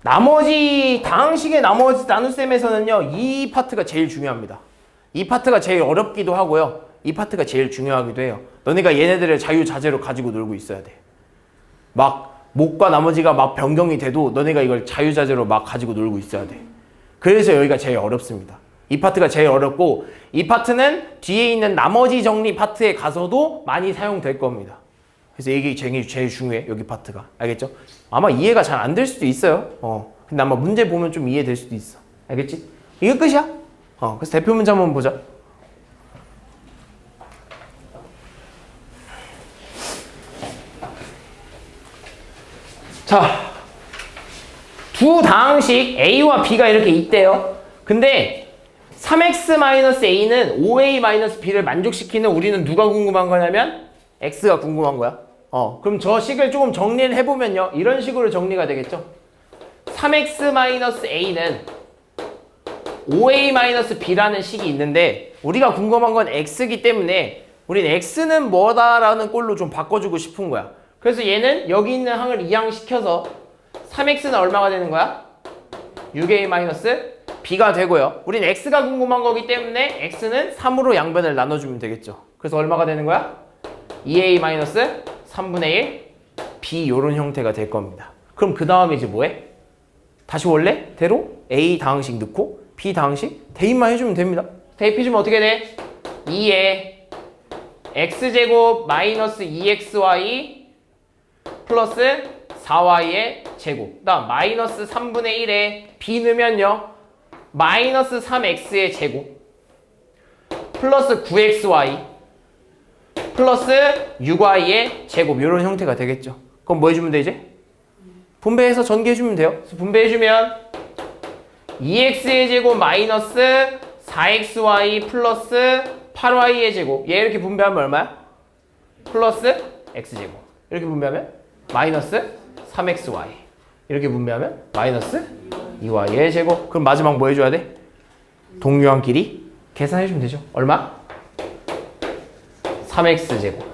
나머지 다항식의 나머지 나눗셈에서는요, 이 파트가 제일 중요합니다. 이 파트가 제일 어렵기도 하고요. 이 파트가 제일 중요하기도 해요. 너네가 얘네들을 자유자재로 가지고 놀고 있어야 돼. 막 목과 나머지가 막 변경이 돼도 너네가 이걸 자유자재로 막 가지고 놀고 있어야 돼. 그래서 여기가 제일 어렵습니다. 이 파트가 제일 어렵고 이 파트는 뒤에 있는 나머지 정리 파트에 가서도 많이 사용될 겁니다. 그래서 이게 제일 중요해. 여기 파트가. 알겠죠? 아마 이해가 잘 안 될 수도 있어요. 근데 아마 문제 보면 좀 이해될 수도 있어. 알겠지? 이게 끝이야. 그래서 대표 문제 한번 보자. 자, 두 다항식 A와 B가 이렇게 있대요. 근데 3x-a는 5a-b를 만족시키는 우리는 누가 궁금한 거냐면 x가 궁금한 거야. 그럼 저 식을 조금 정리를 해보면요. 이런 식으로 정리가 되겠죠. 3x-a는 5a-b라는 식이 있는데 우리가 궁금한 건 x이기 때문에 우린 x는 뭐다라는 꼴로 좀 바꿔주고 싶은 거야. 그래서 얘는 여기 있는 항을 이항시켜서 3x는 얼마가 되는 거야? 6a-b가 되고요. 우린 x가 궁금한 거기 때문에 x는 3으로 양변을 나눠주면 되겠죠. 그래서 얼마가 되는 거야? 2a-3분의 1 b 요런 형태가 될 겁니다. 그럼 그 다음에 이제 뭐해? 다시 원래대로 a 다항식 넣고 b 다항식 대입만 해주면 됩니다. 대입해주면 어떻게 돼? 2에 x제곱 마이너스 2xy 플러스 4y의 제곱. 그 다음 마이너스 3분의 1에 b 넣으면요. 마이너스 3x의 제곱 플러스 9xy 플러스 6y의 제곱 이런 형태가 되겠죠. 그럼 뭐 해주면 돼 이제? 분배해서 전개해주면 돼요. 그래서 분배해주면 2x의 제곱 마이너스 4xy 플러스 8y의 제곱 얘 이렇게 분배하면 얼마야? 플러스 x제곱 이렇게 분배하면 마이너스 3xy 이렇게 분배하면 마이너스 2y의 제곱. 그럼 마지막 뭐 해줘야 돼? 동류항끼리 계산해주면 되죠. 얼마? 3x제곱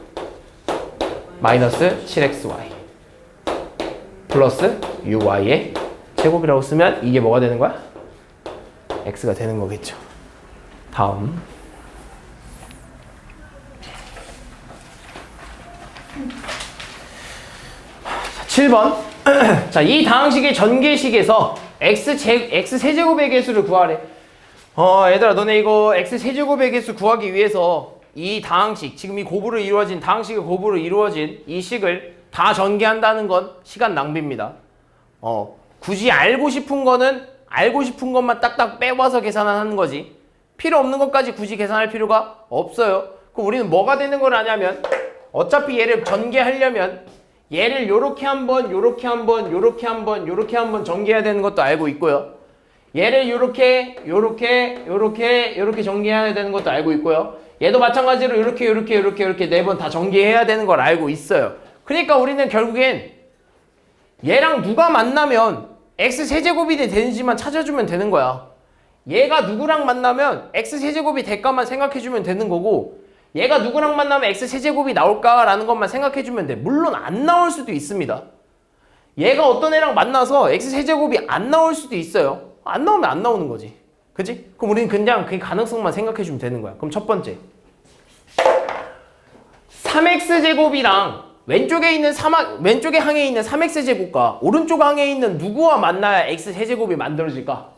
마이너스 7xy 플러스 6y의 제곱이라고 쓰면 이게 뭐가 되는 거야? x가 되는 거겠죠. 다음 7번 자, 이 다항식의 전개식에서 x세제곱의 개수를 구하래. 얘들아 너네 이거 x세제곱의 개수 구하기 위해서 이 다항식, 지금 이 곱으로 이루어진 다항식의 곱으로 이루어진 이 식을 다 전개한다는 건 시간 낭비입니다. 굳이 알고 싶은 거는 알고 싶은 것만 딱딱 빼와서 계산하는 거지 필요 없는 것까지 굳이 계산할 필요가 없어요. 그럼 우리는 뭐가 되는 걸 아냐면 어차피 얘를 전개하려면 얘를 요렇게 한번 요렇게 한번 요렇게 한번 요렇게 한번 전개해야 되는 것도 알고 있고요. 얘를 요렇게 요렇게 요렇게 요렇게 전개해야 되는 것도 알고 있고요. 얘도 마찬가지로 요렇게 요렇게 요렇게 요렇게 4번 다 전개해야 되는 걸 알고 있어요. 그러니까 우리는 결국엔 얘랑 누가 만나면 x세제곱이 되는지만 찾아주면 되는 거야. 얘가 누구랑 만나면 x세제곱이 될까만 생각해주면 되는 거고 얘가 누구랑 만나면 x세제곱이 나올까라는 것만 생각해주면 돼. 물론 안 나올 수도 있습니다. 얘가 어떤 애랑 만나서 x세제곱이 안 나올 수도 있어요. 안 나오면 안 나오는 거지. 그치? 그럼 우리는 그냥 그 가능성만 생각해주면 되는 거야. 그럼 첫 번째 3x제곱이랑 왼쪽에 항에 있는 3x제곱과 오른쪽 항에 있는 누구와 만나야 x세제곱이 만들어질까?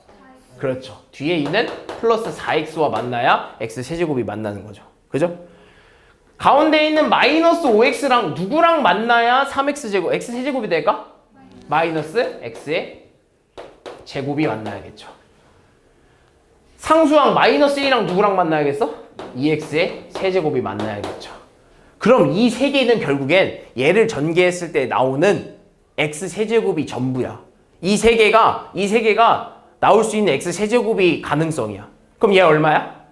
그렇죠. 뒤에 있는 플러스 4x와 만나야 x세제곱이 만나는 거죠. 그죠? 가운데 있는 마이너스 5x랑 누구랑 만나야 3x제곱, x세제곱이 될까? 마이너스 x의 제곱이 만나야겠죠. 상수항 마이너스 1이랑 누구랑 만나야겠어? 2x의 세제곱이 만나야겠죠. 그럼 이 세 개는 결국엔 얘를 전개했을 때 나오는 x 세제곱이 전부야. 이 세 개가 나올 수 있는 x 세제곱이 가능성이야. 그럼 얘 얼마야?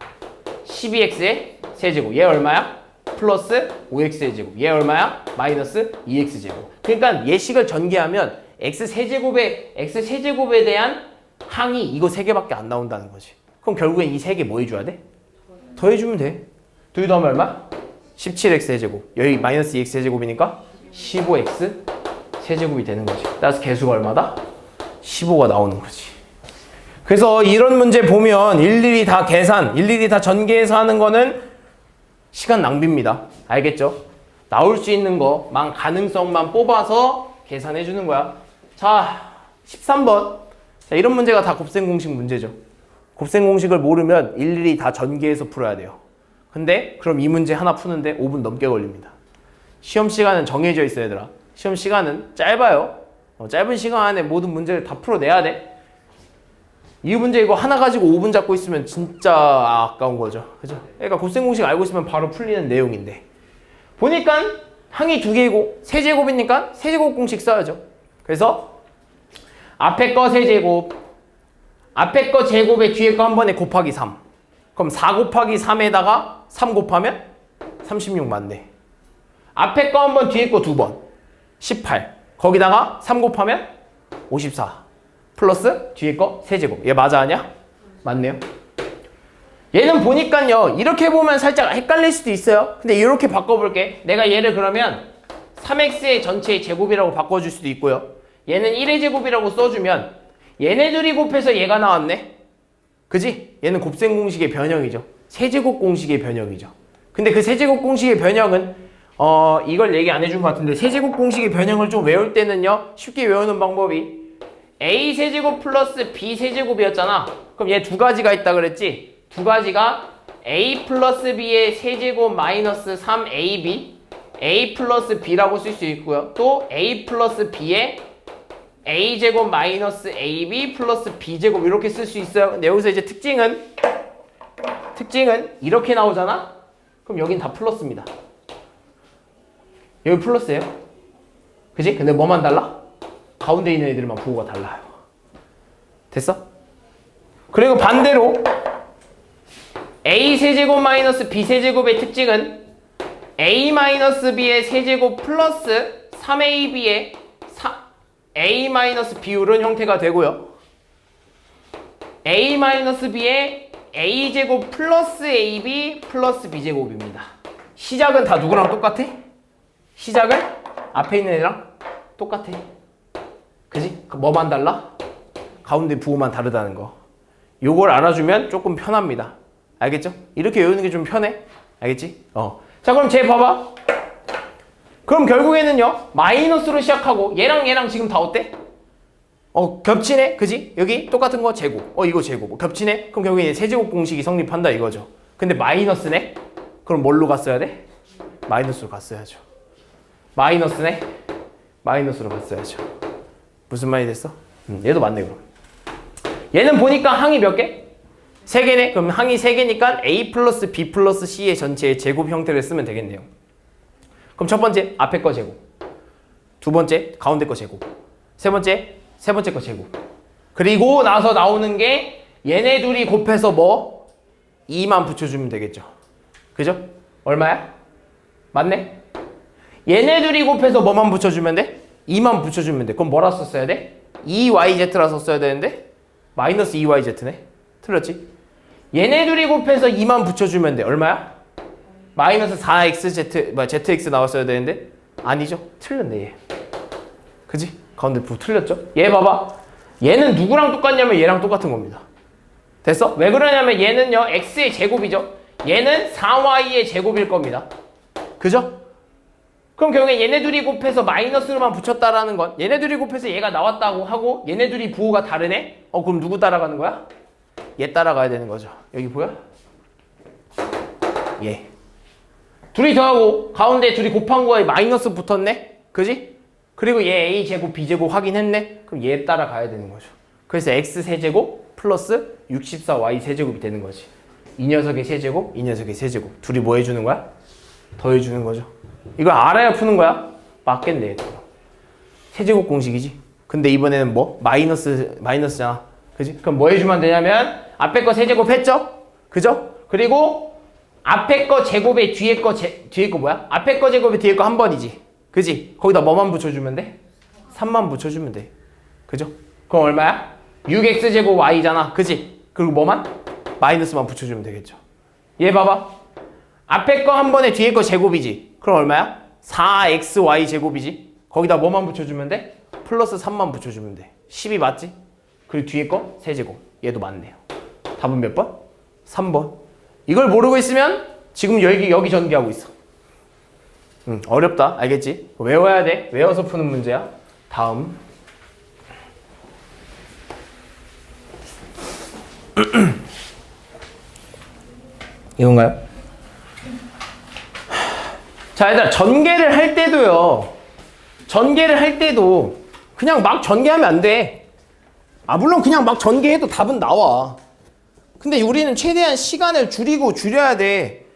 12x의 세제곱. 얘 얼마야? 플러스 5x의 제곱. 얘 얼마야? 마이너스 2x 제곱. 그러니까 예식을 전개하면 x 세제곱에 대한 항이 이거 3개밖에 안 나온다는 거지. 그럼 결국엔 이 3개 뭐 해줘야 돼? 더해주면 돼. 2 더하면 얼마? 17x 세제곱. 여기 마이너스 2x 세제곱이니까 15x 세제곱이 되는 거지. 따라서 개수가 얼마다? 15가 나오는 거지. 그래서 이런 문제 보면 일일이 다 계산, 일일이 다 전개해서 하는 거는 시간 낭비입니다. 알겠죠? 나올 수 있는 거만 가능성만 뽑아서 계산해 주는 거야. 자, 13번. 자, 이런 문제가 다 곱셈 공식 문제죠. 곱셈 공식을 모르면 일일이 다 전개해서 풀어야 돼요. 근데 그럼 이 문제 하나 푸는데 5분 넘게 걸립니다. 시험 시간은 정해져 있어요, 얘들아. 시험 시간은 짧아요. 짧은 시간 안에 모든 문제를 다 풀어내야 돼. 이 문제 이거 하나 가지고 5분 잡고 있으면 진짜 아까운 거죠. 그죠? 그러니까 곱셈 공식 알고 있으면 바로 풀리는 내용인데. 보니까 항이 2개이고 세제곱이니까 세제곱 공식 써야죠. 그래서 앞에 거 세제곱, 앞에 거 제곱에 뒤에 거 한 번에 곱하기 3. 그럼 4 곱하기 3에다가 3 곱하면 36 맞네. 앞에 거 한 번, 뒤에 거 2번. 18. 거기다가 3 곱하면 54. 플러스 뒤에 거 세제곱. 얘 맞아 아니야? 맞네요. 얘는 보니까요. 이렇게 보면 살짝 헷갈릴 수도 있어요. 근데 이렇게 바꿔볼게. 내가 얘를 그러면 3x의 전체의 제곱이라고 바꿔줄 수도 있고요. 얘는 1의 제곱이라고 써주면 얘네들이 곱해서 얘가 나왔네. 그지? 얘는 곱셈 공식의 변형이죠. 세제곱 공식의 변형이죠. 근데 그 세제곱 공식의 변형은 이걸 얘기 안 해준 것 같은데 세제곱 공식의 변형을 좀 외울 때는요. 쉽게 외우는 방법이 a 세제곱 플러스 b 세제곱이었잖아. 그럼 얘 두 가지가 있다 그랬지? 두 가지가 a 플러스 b의 세제곱 마이너스 3ab a 플러스 b라고 쓸 수 있고요. 또 a 플러스 b의 a제곱 마이너스 ab 플러스 b제곱 이렇게 쓸 수 있어요. 근데 여기서 이제 특징은 이렇게 나오잖아? 그럼 여긴 다 플러스입니다. 여기 플러스예요. 그지? 근데 뭐만 달라? 가운데 있는 애들만 부호가 달라요. 됐어? 그리고 반대로 a 세제곱 마이너스 b 세제곱의 특징은 a 마이너스 b의 세제곱 플러스 3ab의 a 마이너스 b율은 형태가 되고요. a 마이너스 b의 a제곱 플러스 ab 플러스 b제곱입니다. 시작은 다 누구랑 똑같아? 시작은 앞에 있는 애랑 똑같아. 그지? 뭐만 달라? 가운데 부호만 다르다는 거. 요걸 알아주면 조금 편합니다. 알겠죠? 이렇게 외우는 게 좀 편해. 알겠지? 자, 그럼 쟤 봐봐. 그럼 결국에는요, 마이너스로 시작하고, 얘랑 지금 다 어때? 겹치네? 그지? 여기 똑같은 거 제곱. 이거 제곱. 겹치네? 그럼 결국에 세제곱 공식이 성립한다 이거죠. 근데 마이너스네? 그럼 뭘로 갔어야 돼? 마이너스로 갔어야죠. 마이너스네? 마이너스로 갔어야죠. 무슨 말이 됐어? 얘도 맞네, 그럼. 얘는 보니까 항이 몇 개? 3개네? 그럼 항이 3개니까 a 플러스 b 플러스 c의 전체의 제곱 형태를 쓰면 되겠네요. 그럼 첫 번째, 앞에 거 제곱. 두 번째, 가운데 거 제곱. 세 번째 거 제곱. 그리고 나서 나오는 게 얘네 둘이 곱해서 뭐? 2만 붙여주면 되겠죠. 그죠? 얼마야? 맞네? 얘네 둘이 곱해서 뭐만 붙여주면 돼? 2만 붙여주면 돼. 그럼 뭐라 썼어야 돼? 2yz라 썼어야 되는데 마이너스 2yz네? 틀렸지? 얘네 둘이 곱해서 2만 붙여주면 돼. 얼마야? 마이너스 4xz, zx 나왔어야 되는데 아니죠? 틀렸네 얘. 그지? 가운데 부 틀렸죠? 얘 봐봐. 얘는 누구랑 똑같냐면 얘랑 똑같은 겁니다. 됐어? 왜 그러냐면 얘는요 x의 제곱이죠. 얘는 4y의 제곱일 겁니다. 그죠? 그럼 결국에 얘네 둘이 곱해서 마이너스로만 붙였다라는 건 얘네 둘이 곱해서 얘가 나왔다고 하고 얘네 둘이 부호가 다르네? 그럼 누구 따라가는 거야? 얘 따라가야 되는 거죠. 여기 보여? 얘. 둘이 더하고 가운데 둘이 곱한 거에 마이너스 붙었네? 그지? 그리고 얘 a제곱 b제곱 확인했네? 그럼 얘 따라가야 되는 거죠. 그래서 x세제곱 플러스 64y 세제곱이 되는 거지. 이 녀석의 세제곱, 이 녀석의 세제곱. 둘이 뭐 해주는 거야? 더해주는 거죠. 이거 알아야 푸는 거야? 맞겠네. 세제곱 공식이지. 근데 이번에는 뭐? 마이너스잖아. 그지? 그럼 뭐 해주면 되냐면 앞에 거 세제곱 했죠? 그죠? 그리고 앞에 거 제곱에 뒤에 거 뭐야? 앞에 거 제곱에 뒤에 거 한 번이지. 그지? 거기다 뭐만 붙여주면 돼? 3만 붙여주면 돼. 그죠? 그럼 얼마야? 6x제곱 y잖아. 그지? 그리고 뭐만? 마이너스만 붙여주면 되겠죠. 얘 봐봐. 앞에 거 한 번에 뒤에 거 제곱이지. 그럼 얼마야? 4xy 제곱이지. 거기다 뭐만 붙여주면 돼? 플러스 3만 붙여주면 돼. 10이 맞지? 그리고 뒤에 거 세제곱. 얘도 맞네요. 답은 몇 번? 3번. 이걸 모르고 있으면 지금 여기 전개하고 있어. 어렵다. 알겠지? 외워야 돼. 외워서 푸는 문제야. 다음. 이건가요? 자, 얘들아, 전개를 할 때도요. 전개를 할 때도 그냥 막 전개하면 안 돼. 물론 그냥 막 전개해도 답은 나와. 근데 우리는 최대한 시간을 줄여야 돼.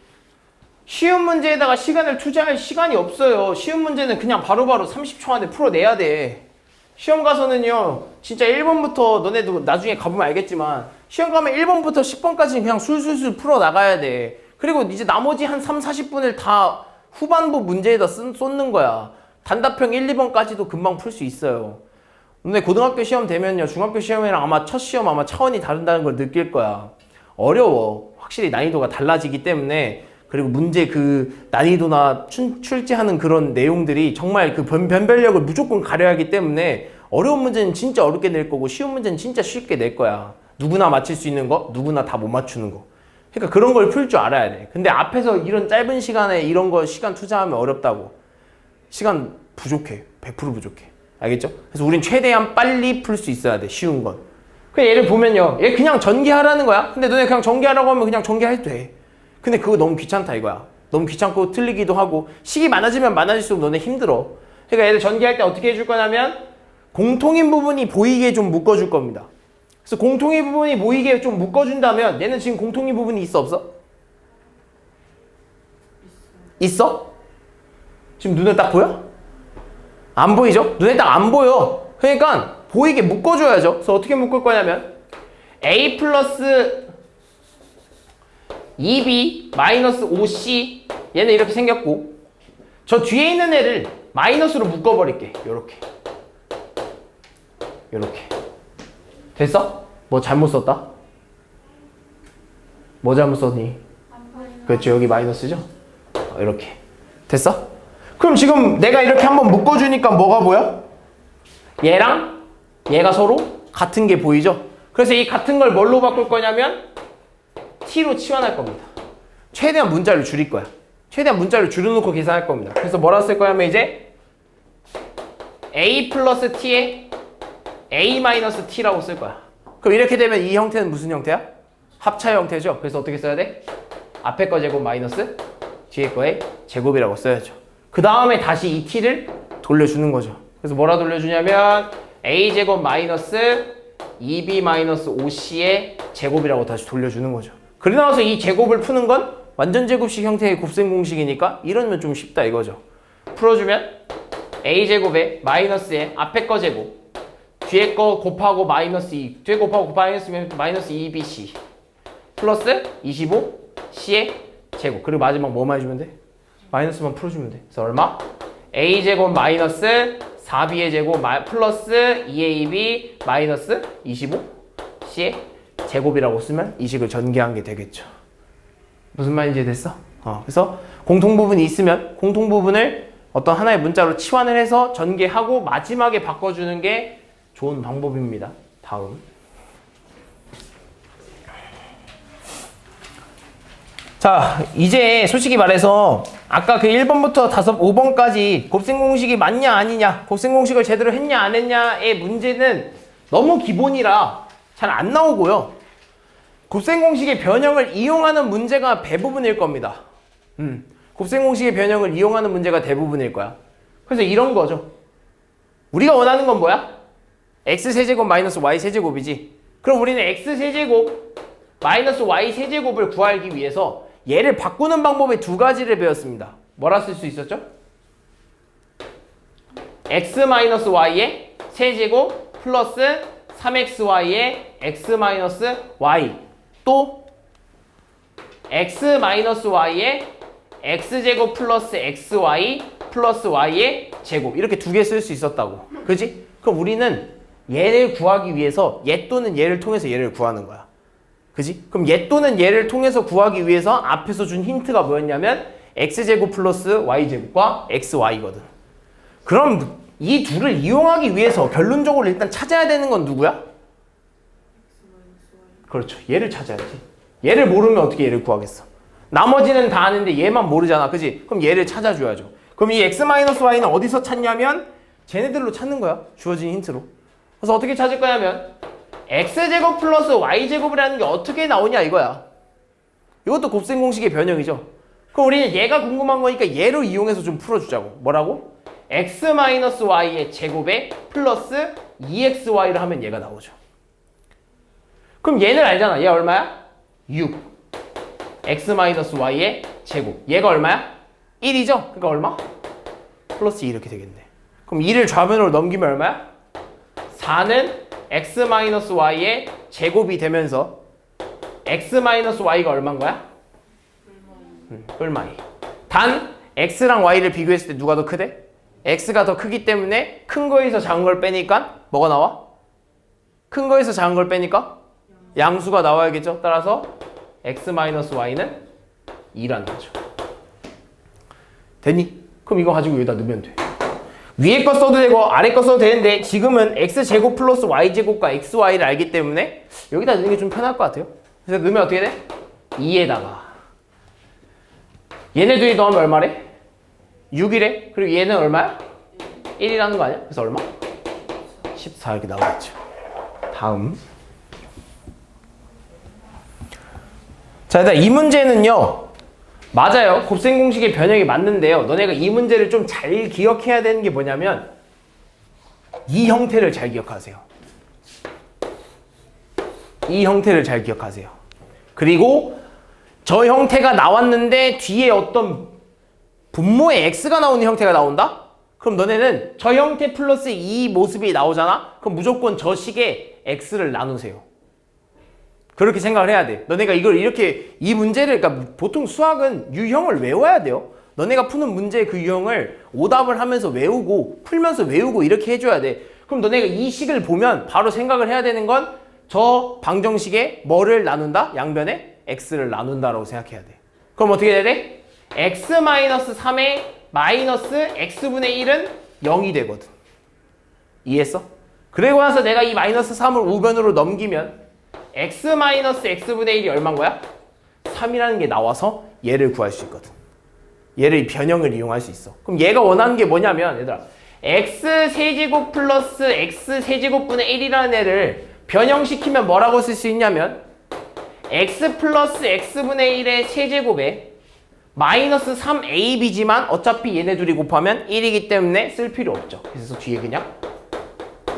쉬운 문제에다가 시간을 투자할 시간이 없어요. 쉬운 문제는 그냥 바로바로 30초 안에 풀어내야 돼. 시험 가서는요, 진짜 1번부터 너네도 나중에 가보면 알겠지만 시험 가면 1번부터 10번까지는 그냥 술술술 풀어나가야 돼. 그리고 이제 나머지 한 3, 40분을 다 후반부 문제에다 쏟는 거야. 단답형 1, 2번까지도 금방 풀 수 있어요. 근데 고등학교 시험 되면요, 중학교 시험이랑 아마 첫 시험 아마 차원이 다른다는 걸 느낄 거야. 어려워. 확실히 난이도가 달라지기 때문에. 그리고 문제 그 난이도나 출제하는 그런 내용들이 정말 그 변별력을 무조건 가려야 하기 때문에 어려운 문제는 진짜 어렵게 낼 거고 쉬운 문제는 진짜 쉽게 낼 거야. 누구나 맞힐 수 있는 거, 누구나 다 못 맞추는 거. 그러니까 그런 걸 풀 줄 알아야 돼. 근데 앞에서 이런 짧은 시간에 이런 거 시간 투자하면 어렵다고. 시간 부족해. 100% 부족해. 알겠죠? 그래서 우린 최대한 빨리 풀 수 있어야 돼. 쉬운 건. 그냥 얘를 보면요. 얘 그냥 전개하라는 거야. 근데 너네 그냥 전개하라고 하면 그냥 전개해도 돼. 근데 그거 너무 귀찮다 이거야. 너무 귀찮고 틀리기도 하고 식이 많아지면 많아질수록 너네 힘들어. 그러니까 얘들 전개할 때 어떻게 해줄 거냐면 공통인 부분이 보이게 좀 묶어줄 겁니다. 그래서 공통인 부분이 보이게 좀 묶어준다면 얘는 지금 공통인 부분이 있어 없어? 있어? 지금 눈에 딱 보여? 안 보이죠? 눈에 딱 안 보여. 그러니까 보이게 묶어줘야죠. 그래서 어떻게 묶을 거냐면 a 플러스 2b 마이너스 5c 얘는 이렇게 생겼고 저 뒤에 있는 애를 마이너스로 묶어버릴게. 요렇게 됐어? 뭐 잘못 썼다? 뭐 잘못 썼니? 그렇죠. 여기 마이너스죠? 이렇게 됐어? 그럼 지금 내가 이렇게 한번 묶어주니까 뭐가 보여? 얘랑 얘가 서로 같은 게 보이죠? 그래서 이 같은 걸 뭘로 바꿀 거냐면 t로 치환할 겁니다. 최대한 문자를 줄일 거야. 최대한 문자를 줄여놓고 계산할 겁니다. 그래서 뭐라 쓸 거냐면 이제 a 플러스 t에 a 마이너스 t라고 쓸 거야. 그럼 이렇게 되면 이 형태는 무슨 형태야? 합차 형태죠. 그래서 어떻게 써야 돼? 앞에 거 제곱 마이너스 뒤에 거의 제곱이라고 써야죠. 그 다음에 다시 이 t를 돌려주는 거죠. 그래서 뭐라 돌려주냐면 a제곱 마이너스 2b 마이너스 5c의 제곱이라고 다시 돌려주는 거죠. 그러고 나서 이 제곱을 푸는 건 완전 제곱식 형태의 곱셈 공식이니까 이러면 좀 쉽다 이거죠. 풀어주면 a제곱에 마이너스에 앞에 거 제곱 뒤에 거 곱하고 마이너스 2 뒤에 곱하고 마이너스면 마이너스 2bc 플러스 25c의 제곱 그리고 마지막 뭐만 해주면 돼? 마이너스만 풀어주면 돼. 그래서 얼마? a제곱 마이너스 4b의 제곱 플러스 2ab 마이너스 25c의 제곱이라고 쓰면 이 식을 전개한 게 되겠죠. 무슨 말인지 됐어? 그래서 공통부분이 있으면 공통부분을 어떤 하나의 문자로 치환을 해서 전개하고 마지막에 바꿔주는 게 좋은 방법입니다. 다음. 자, 이제 솔직히 말해서 아까 그 1번부터 5번까지 곱셈 공식이 맞냐 아니냐 곱셈 공식을 제대로 했냐 안 했냐의 문제는 너무 기본이라 잘 안 나오고요. 곱셈 공식의 변형을 이용하는 문제가 대부분일 겁니다. 곱셈 공식의 변형을 이용하는 문제가 대부분일 거야. 그래서 이런 거죠. 우리가 원하는 건 뭐야? x세제곱 마이너스 y세제곱이지. 그럼 우리는 x세제곱 마이너스 y세제곱을 구하기 위해서 얘를 바꾸는 방법의 두 가지를 배웠습니다. 뭐라 쓸 수 있었죠? x 마이너스 y의 세제곱 플러스 3xy의 x 마이너스 y 또 x 마이너스 y에 x제곱 플러스 xy 플러스 y의 제곱 이렇게 두 개 쓸 수 있었다고. 그지? 그럼 우리는 얘를 구하기 위해서 얘 또는 얘를 통해서 얘를 구하는 거야. 그지? 그럼 얘 또는 얘를 통해서 구하기 위해서 앞에서 준 힌트가 뭐였냐면 x제곱 플러스 y제곱과 xy거든. 그럼 이 둘을 이용하기 위해서 결론적으로 일단 찾아야 되는 건 누구야? 그렇죠. 얘를 찾아야지. 얘를 모르면 어떻게 얘를 구하겠어? 나머지는 다 아는데 얘만 모르잖아. 그지? 그럼 얘를 찾아줘야죠. 그럼 이 x-y는 어디서 찾냐면 쟤네들로 찾는 거야. 주어진 힌트로. 그래서 어떻게 찾을 거냐면 x제곱 플러스 y제곱이라는 게 어떻게 나오냐 이거야. 이것도 곱셈 공식의 변형이죠. 그럼 우리는 얘가 궁금한 거니까 얘로 이용해서 좀 풀어주자고. 뭐라고? x-y의 제곱에 플러스 2xy를 하면 얘가 나오죠. 그럼 얘는 알잖아. 얘 얼마야? 6. x-y의 제곱. 얘가 얼마야? 1이죠? 그러니까 얼마? 플러스 2 이렇게 되겠네. 그럼 2를 좌변으로 넘기면 얼마야? 4는 x-y의 제곱이 되면서 x-y가 얼마인 거야? 뿔마 2. 단 x랑 y를 비교했을 때 누가 더 크대? x가 더 크기 때문에 큰 거에서 작은 걸 빼니까 뭐가 나와? 큰 거에서 작은 걸 빼니까 양수가 나와야겠죠? 따라서 x-y는 2라는 거죠. 됐니? 그럼 이거 가지고 여기다 넣으면 돼. 위에 거 써도 되고 아래 거 써도 되는데 지금은 x제곱 플러스 y제곱과 xy를 알기 때문에 여기다 넣는 게 좀 편할 것 같아요. 그래서 넣으면 어떻게 돼? 2에다가 얘네 둘이 더하면 얼마래? 6이래. 그리고 얘는 얼마야? 1이라는 거 아니야? 그래서 얼마? 14 이렇게 나오겠죠. 다음. 자, 일단 이 문제는요. 맞아요. 곱셈 공식의 변형이 맞는데요. 너네가 이 문제를 좀 잘 기억해야 되는 게 뭐냐면 이 형태를 잘 기억하세요. 이 형태를 잘 기억하세요. 그리고 저 형태가 나왔는데 뒤에 어떤 분모의 x가 나오는 형태가 나온다? 그럼 너네는 저 형태 플러스 이 모습이 나오잖아? 그럼 무조건 저 식에 x를 나누세요. 그렇게 생각을 해야 돼. 너네가 이걸 이렇게 이 문제를 그러니까 보통 수학은 유형을 외워야 돼요. 너네가 푸는 문제의 그 유형을 오답을 하면서 외우고 풀면서 외우고 이렇게 해줘야 돼. 그럼 너네가 이 식을 보면 바로 생각을 해야 되는 건 저 방정식에 뭐를 나눈다? 양변에 x를 나눈다라고 생각해야 돼. 그럼 어떻게 돼야 돼? x-3의 마이너스 x분의 1은 0이 되거든. 이해했어? 그리고 나서 내가 이 마이너스 3을 우변으로 넘기면 x-x분의 1이 얼마인 거야? 3이라는 게 나와서 얘를 구할 수 있거든. 얘를 변형을 이용할 수 있어. 그럼 얘가 원하는 게 뭐냐면 얘들아 x세제곱 플러스 x세제곱분의 1이라는 애를 변형시키면 뭐라고 쓸 수 있냐면 x 플러스 x분의 1의 세제곱에 마이너스 3ab지만 어차피 얘네 둘이 곱하면 1이기 때문에 쓸 필요 없죠. 그래서 뒤에 그냥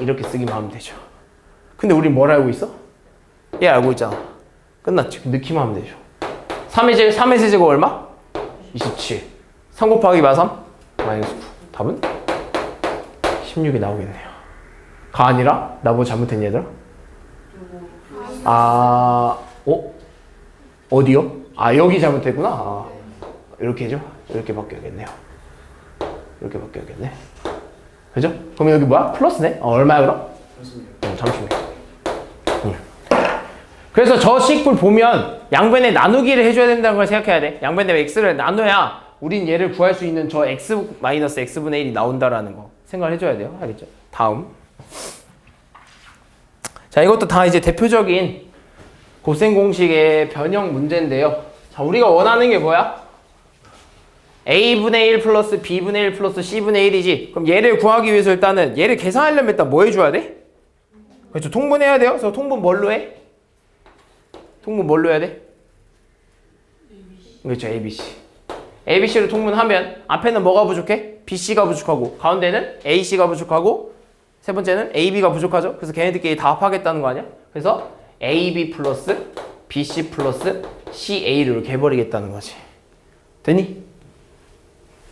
이렇게 쓰기만 하면 되죠. 근데 우리 뭘 알고 있어? 얘 알고 있잖아. 끝났지. 넣기만 하면 되죠. 3의 세제곱 얼마? 27. 3 곱하기 3? 마이너스 9. 답은? 16이 나오겠네요. 가 아니라? 나 뭐 잘못했니 얘들아? 어디요? 여기 잘못했구나. 이렇게 해줘? 이렇게 바뀌어야겠네요. 이렇게 바뀌어야겠네. 그죠? 그럼 여기 뭐야? 플러스네? 얼마야 그럼? 36. 그래서 저 식을 보면 양변에 나누기를 해줘야 된다는 걸 생각해야 돼. 양변에 x를 나눠야 우린 얘를 구할 수 있는 저 x-x분의 1이 나온다라는 거 생각을 해줘야 돼요. 알겠죠? 다음. 자, 이것도 다 이제 대표적인 곱셈 공식의 변형 문제인데요. 자, 우리가 원하는 게 뭐야? a분의 1 플러스 b분의 1 플러스 c분의 1이지. 그럼 얘를 구하기 위해서 일단은 얘를 계산하려면 일단 뭐 해줘야 돼? 그렇죠. 통분해야 돼요. 그래서 통분 뭘로 해? 통분 뭘로 해야 돼? 그렇죠. ABC. ABC를 통분하면 앞에는 뭐가 부족해? BC가 부족하고 가운데는 AC가 부족하고 세 번째는 AB가 부족하죠. 그래서 걔네들끼리 다 합하겠다는 거 아니야? 그래서 AB 플러스 BC 플러스 CA를 이렇게 해버리겠다는 거지. 됐니?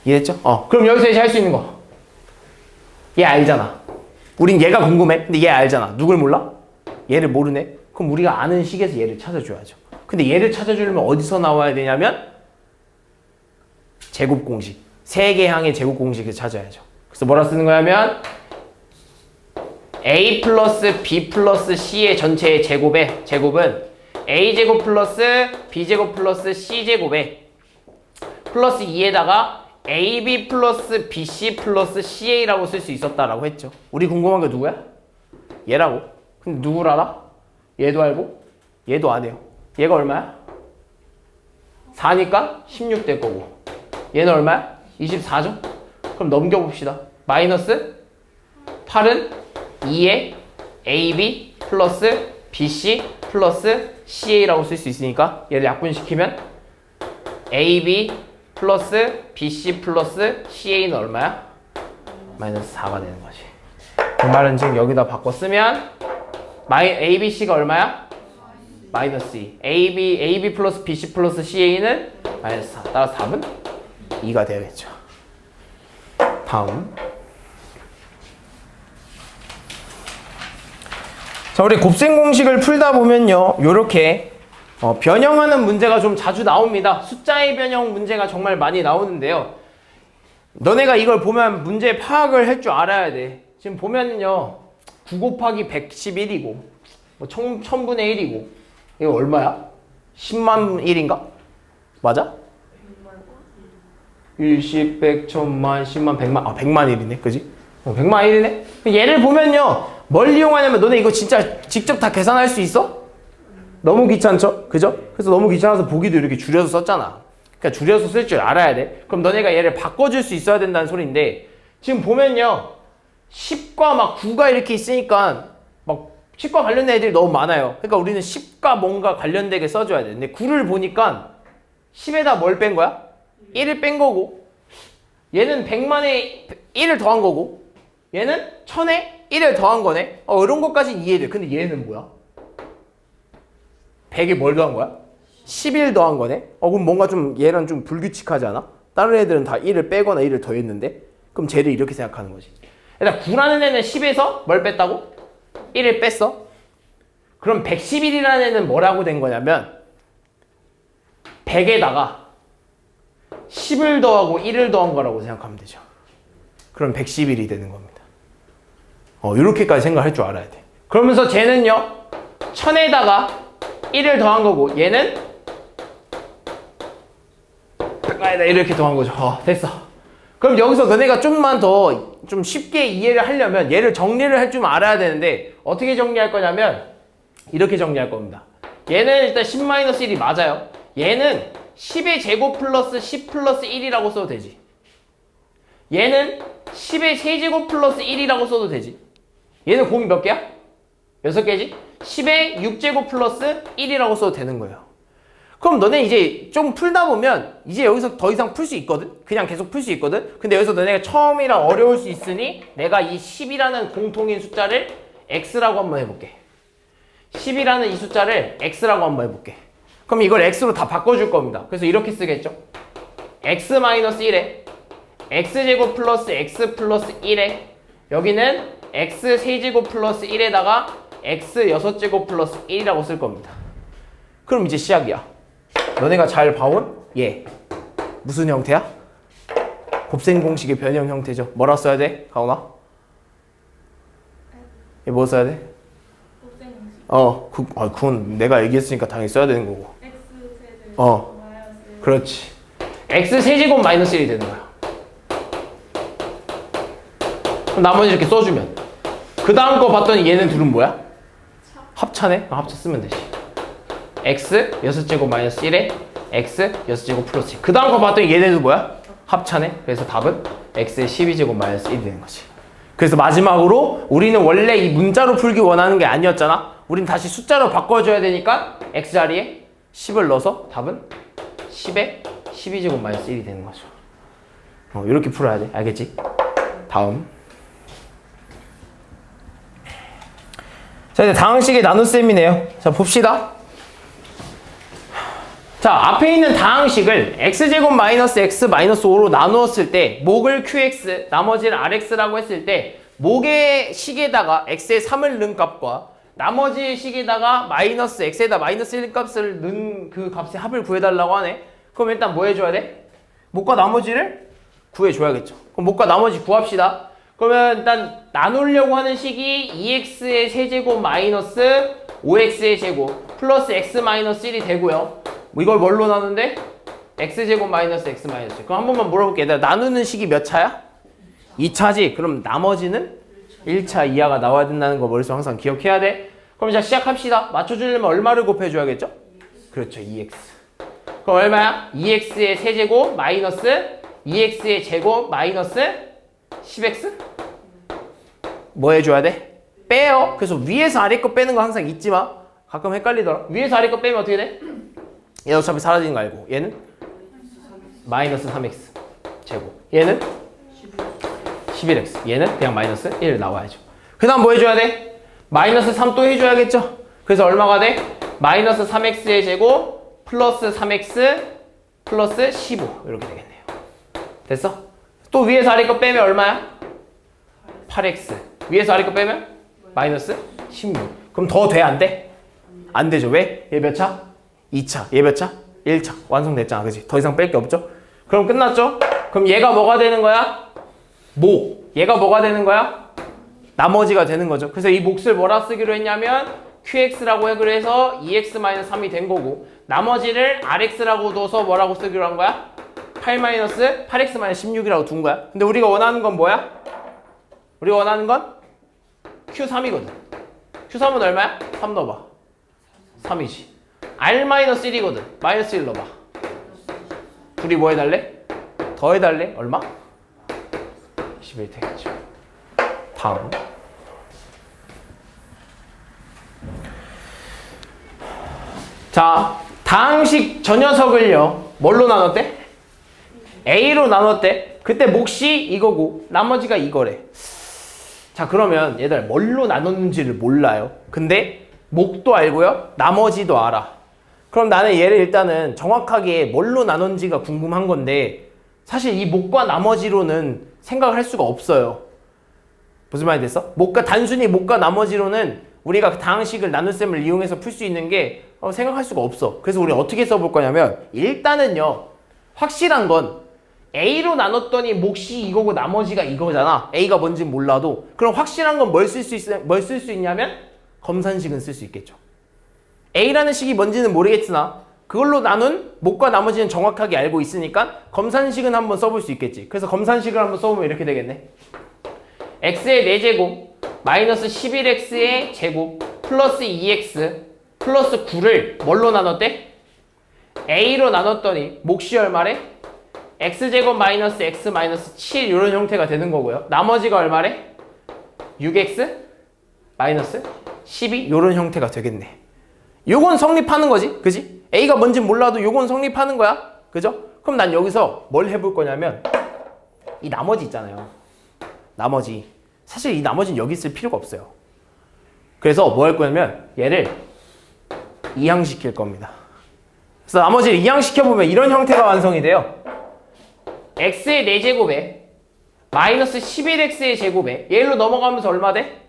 이해했죠? 그럼 여기서 이제 할 수 있는 거. 얘 알잖아. 우린 얘가 궁금해. 근데 얘 알잖아. 누굴 몰라? 얘를 모르네. 그럼 우리가 아는 식에서 얘를 찾아줘야죠. 근데 얘를 찾아주려면 어디서 나와야 되냐면 제곱 공식. 세계항의 제곱 공식을 찾아야죠. 그래서 뭐라 쓰는 거냐면 a 플러스 b 플러스 c의 전체의 제곱은 a제곱 플러스 b제곱 플러스 c제곱에 플러스 2에다가 ab 플러스 bc 플러스 ca라고 쓸 수 있었다라고 했죠. 우리 궁금한 게 누구야? 얘라고. 근데 누구를 알아? 얘도 알고 얘도 안 해요. 얘가 얼마야? 4니까 16 될 거고 얘는 얼마야? 24죠? 그럼 넘겨봅시다. 마이너스 8은 2에 AB 플러스 BC 플러스 CA라고 쓸 수 있으니까 얘를 약분시키면 AB 플러스 BC 플러스 CA는 얼마야? 마이너스 4가 되는 거지. 그 말은 지금 여기다 바꿔 쓰면 ABC가 얼마야? 마이너스 2. AB 플러스 BC 플러스 CA는 마이너스 4. 따라서 답은 2가 되겠죠. 다음. 자, 우리 곱셈 공식을 풀다 보면요. 요렇게 변형하는 문제가 좀 자주 나옵니다. 숫자의 변형 문제가 정말 많이 나오는데요. 너네가 이걸 보면 문제 파악을 할 줄 알아야 돼. 지금 보면요. 9 곱하기 111이고 뭐 1000분의 1이고 이거 얼마야? 10만 1인가? 맞아? 1, 10, 100, 1000만, 10만, 100만 100만 1이네. 그지? 100만 1이네. 얘를 보면요. 뭘 이용하냐면 너네 이거 진짜 직접 다 계산할 수 있어? 너무 귀찮죠? 그죠? 그래서 너무 귀찮아서 보기도 이렇게 줄여서 썼잖아. 그러니까 줄여서 쓸 줄 알아야 돼. 그럼 너네가 얘를 바꿔줄 수 있어야 된다는 소리인데 지금 보면요. 10과 막 9가 이렇게 있으니까 막 10과 관련된 애들이 너무 많아요. 그러니까 우리는 10과 뭔가 관련되게 써줘야 돼. 근데 9를 보니까 10에다 뭘 뺀 거야? 1을 뺀 거고 얘는 100만에 1을 더한 거고 얘는 1000에 1을 더한 거네. 이런 것까지는 이해돼. 근데 얘는 뭐야? 100에 뭘 더한 거야? 11 더한 거네. 그럼 뭔가 좀 얘랑 좀 불규칙하지 않아? 다른 애들은 다 1을 빼거나 1을 더했는데 그럼 쟤를 이렇게 생각하는 거지. 일단 9라는 애는 10에서 뭘 뺐다고? 1을 뺐어. 그럼 111이라는 애는 뭐라고 된 거냐면 100에다가 10을 더하고 1을 더한 거라고 생각하면 되죠. 그럼 111이 되는 겁니다. 이렇게까지 생각할 줄 알아야 돼. 그러면서 쟤는요. 1000에다가 1을 더한 거고 얘는 100에다 이렇게 더한 거죠. 됐어. 그럼 여기서 너네가 좀만 더 좀 쉽게 이해를 하려면 얘를 정리를 할 줄 알아야 되는데 어떻게 정리할 거냐면 이렇게 정리할 겁니다. 얘는 일단 10-1이 맞아요. 얘는 10의 제곱 플러스 10 플러스 1이라고 써도 되지. 얘는 10의 세제곱 플러스 1이라고 써도 되지. 얘는 곱이 몇 개야? 6개지? 10의 6제곱 플러스 1이라고 써도 되는 거예요. 그럼 너네 이제 좀 풀다 보면 이제 여기서 더 이상 풀 수 있거든? 그냥 계속 풀 수 있거든? 근데 여기서 너네가 처음이라 어려울 수 있으니 내가 이 10이라는 공통인 숫자를 x라고 한번 해볼게. 10이라는 이 숫자를 x라고 한번 해볼게. 그럼 이걸 x로 다 바꿔줄 겁니다. 그래서 이렇게 쓰겠죠? x-1에 x제곱 플러스 x 플러스 1에 여기는 x 세제곱 플러스 1에다가 x 6제곱 플러스 1이라고 쓸 겁니다. 그럼 이제 시작이야. 너네가 잘 봐온 얘 무슨 형태야? 곱셈 공식의 변형 형태죠. 뭐라 써야 돼? 가온아? 얘 뭐 써야 돼? 곱셈 공식. 그건 내가 얘기했으니까 당연히 써야 되는 거고. x 세제곱 마이너스. 그렇지. x 세제곱 마이너스 1이 되는 거야. 그럼 나머지 이렇게 써주면 그 다음 거 봤더니 얘는 둘은 뭐야? 합차네? 합차 쓰면 되지. x 6제곱 마이너스 1에 x 6제곱 플러스 1. 그 다음 거 봤더니 얘네도 뭐야? 합차네. 그래서 답은 x의 12제곱 마이너스 1이 되는 거지. 그래서 마지막으로 우리는 원래 이 문자로 풀기 원하는 게 아니었잖아. 우린 다시 숫자로 바꿔줘야 되니까 x 자리에 10을 넣어서 답은 10에 12제곱 마이너스 1이 되는 거죠. 이렇게 풀어야 돼. 알겠지? 다음. 자, 이제 다항식의 나눗셈이네요. 자, 봅시다. 자, 앞에 있는 다항식을 x제곱 마이너스 x 마이너스 5로 나누었을 때 목을 qx, 나머지를 rx라고 했을 때 목의 식에다가 x의 3을 넣은 값과 나머지 식에다가 마이너스 x에다 마이너스 1 값을 넣은 그 값의 합을 구해달라고 하네. 그럼 일단 뭐 해줘야 돼? 목과 나머지를 구해줘야겠죠. 그럼 목과 나머지 구합시다. 그러면 일단 나누려고 하는 식이 2x의 세제곱 마이너스 5x의 제곱 플러스 x 마이너스 1이 되고요. 이걸 뭘로 나누는데? x제곱 마이너스 x 마이너스 1. 그럼 한 번만 물어볼게. 얘들아, 나누는 식이 몇 차야? 2차지. 그럼 나머지는 1차 이하가 나와야 된다는 거 머릿속에 항상 기억해야 돼. 그럼 자 시작합시다. 맞춰주려면 얼마를 곱해줘야겠죠? 그렇죠. 2x. 그럼 얼마야? 2x의 세제곱 마이너스 2x의 제곱 마이너스 10x? 뭐 해줘야 돼? 빼요. 그래서 위에서 아래 거 빼는 거 항상 잊지 마. 가끔 헷갈리더라. 위에서 아래 거 빼면 어떻게 돼? 얘 어차피 사라지는 거 알고. 얘는? 마이너스 3x 제곱. 얘는? 11x. 얘는 그냥 마이너스 1 나와야죠. 그 다음 뭐 해줘야 돼? 마이너스 3 또 해줘야겠죠? 그래서 얼마가 돼? 마이너스 3x의 제곱 플러스 3x 플러스 15 이렇게 되겠네요. 됐어? 또 위에서 아래 거 빼면 얼마야? 8x. 위에서 아래 거 빼면? 마이너스 16. 그럼 더 돼? 안 돼? 안 되죠. 왜? 얘 몇 차? 2차. 얘 몇 차? 1차. 완성됐잖아. 그치? 더 이상 뺄 게 없죠? 그럼 끝났죠? 그럼 얘가 뭐가 되는 거야? 목. 얘가 뭐가 되는 거야? 나머지가 되는 거죠. 그래서 이 몫을 뭐라 쓰기로 했냐면 qx라고 하기로 해서 2x-3이 된 거고 나머지를 rx라고 둬서 뭐라고 쓰기로 한 거야? 8-8x-16이라고 둔 거야. 근데 우리가 원하는 건 뭐야? 우리가 원하는 건 q3이거든. q3은 얼마야? 3 넣어봐. 3이지. r-1이거든. 마이너스 1 넣어봐. 둘이 뭐 해달래? 더 해달래? 얼마? 11 되겠죠. 다음. 자, 다항식 저 녀석을요. 뭘로 나눴대? A로 나눴대. 그때 몫이 이거고 나머지가 이거래. 자, 그러면 얘들 뭘로 나눴는지를 몰라요. 근데 목도 알고요. 나머지도 알아. 그럼 나는 얘를 일단은 정확하게 뭘로 나눴는지가 궁금한 건데 사실 이 목과 나머지로는 생각을 할 수가 없어요. 무슨 말이 됐어? 단순히 목과 나머지로는 우리가 그 다항식을 나눗셈을 이용해서 풀 수 있는 게 생각할 수가 없어. 그래서 우리 어떻게 써볼 거냐면 일단은요. 확실한 건 A로 나눴더니 몫이 이거고 나머지가 이거잖아. A가 뭔지 몰라도. 그럼 확실한 건 뭘 쓸 수 있냐면 검산식은 쓸 수 있겠죠. A라는 식이 뭔지는 모르겠으나 그걸로 나눈 목과 나머지는 정확하게 알고 있으니까 검산식은 한번 써볼 수 있겠지. 그래서 검산식을 한번 써보면 이렇게 되겠네. x의 4제곱 마이너스 11x의 제곱 플러스 2x 플러스 9를 뭘로 나눴대? A로 나눴더니 몫이 얼마래? x제곱 마이너스 x 마이너스 7 이런 형태가 되는 거고요. 나머지가 얼마래? 6x 마이너스 12 이런 형태가 되겠네. 요건 성립하는 거지. 그지? A가 뭔지 몰라도 요건 성립하는 거야. 그죠? 그럼 난 여기서 뭘 해볼 거냐면 이 나머지 있잖아요. 나머지. 사실 이 나머지는 여기 있을 필요가 없어요. 그래서 뭐 할 거냐면 얘를 이항시킬 겁니다. 그래서 나머지를 이항시켜보면 이런 형태가 완성이 돼요. x의 4제곱에 마이너스 11x의 제곱에 얘로 넘어가면서 얼마 돼?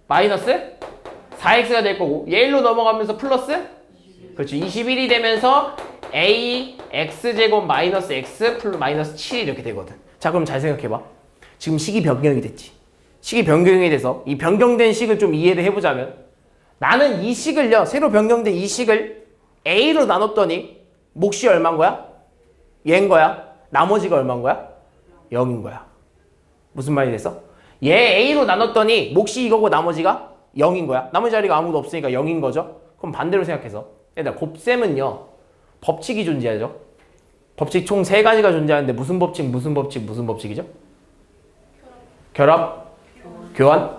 마이너스 4x가 될 거고 얘로 넘어가면서 플러스 그렇죠. 21이 되면서 a x제곱 마이너스 x 플러스 마이너스 7 이렇게 되거든. 자, 그럼 잘 생각해봐. 지금 식이 변경이 됐지. 식이 변경이 돼서 이 변경된 식을 좀 이해를 해보자면 나는 이 식을요. 새로 변경된 이 식을 a로 나눴더니 몫이 얼마인 거야? 얘인 거야. 나머지가 얼마인 거야? 0인 거야. 무슨 말이 됐어? 얘 a로 나눴더니 몫이 이거고 나머지가 0인 거야. 나머지 자리가 아무도 없으니까 0인 거죠. 그럼 반대로 생각해서 얘들아 곱셈은요. 법칙이 존재하죠. 법칙 총 3가지가 존재하는데 무슨 법칙, 무슨 법칙, 무슨 법칙이죠? 결합, 교환,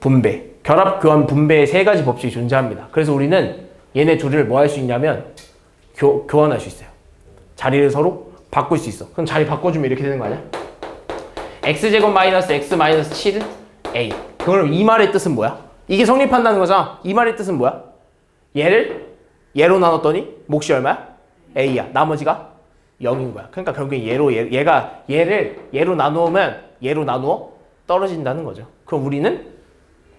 분배. 결합, 교환, 분배의 3가지 법칙이 존재합니다. 그래서 우리는 얘네 둘을 뭐 할 수 있냐면 교환할 수 있어요. 자리를 서로 바꿀 수 있어. 그럼 자리 바꿔주면 이렇게 되는 거 아니야? x제곱 마이너스 x 마이너스 7 a. 그럼 이 말의 뜻은 뭐야? 이게 성립한다는 거잖아. 이 말의 뜻은 뭐야? 얘로 나눴더니 몫이 얼마야? a야. 나머지가 0인 거야. 그러니까 결국엔 얘를 얘로 나누면 얘로 나누어 떨어진다는 거죠. 그럼 우리는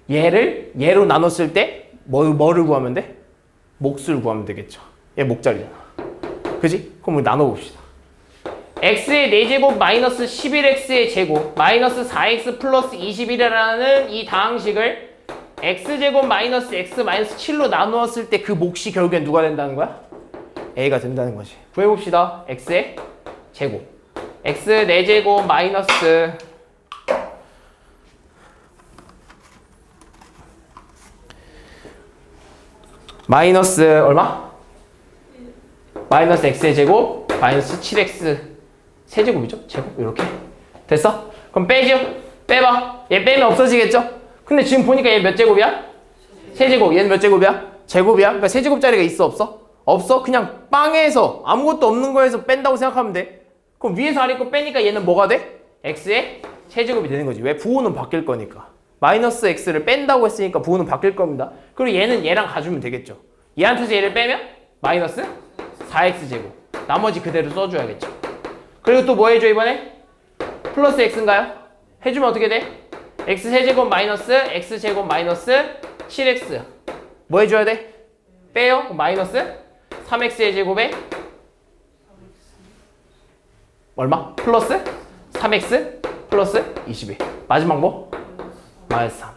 얘를 얘로 나눴을 때 뭐를 구하면 돼? 몫을 구하면 되겠죠. 얘 목자리잖아. 그지? 그럼 우리 나눠봅시다. x의 4제곱 마이너스 11x의 제곱 마이너스 4x 플러스 21이라는 이 다항식을 x제곱 마이너스 x 마이너스 7로 나누었을 때 그 몫이 결국엔 누가 된다는 거야? a가 된다는 거지. 구해봅시다. x의 제곱 x 4제곱 마이너스 얼마? 마이너스 x의 제곱 마이너스 7x 세제곱이죠? 제곱 이렇게 됐어? 그럼 빼죠? 빼봐. 얘 빼면 없어지겠죠? 근데 지금 보니까 얘 몇 제곱이야? 세제곱. 얘는 몇 제곱이야? 제곱이야? 그러니까 세제곱짜리가 있어 없어? 없어? 그냥 빵에서 아무것도 없는 거에서 뺀다고 생각하면 돼. 그럼 위에서 아래 거 빼니까 얘는 뭐가 돼? x의 세제곱이 되는 거지. 왜? 부호는 바뀔 거니까. 마이너스 x를 뺀다고 했으니까 부호는 바뀔 겁니다. 그리고 얘는 얘랑 가주면 되겠죠. 얘한테서 얘를 빼면 마이너스 4x제곱. 나머지 그대로 써줘야겠죠. 그리고 또 뭐 해줘 이번에? 플러스 x인가요? 해주면 어떻게 돼? x세제곱 마이너스 x제곱 마이너스 7x. 뭐 해줘야 돼? 빼요? 마이너스 3x의 제곱에 얼마? 플러스 3x 플러스 22. 마지막 뭐? 마이너스 3.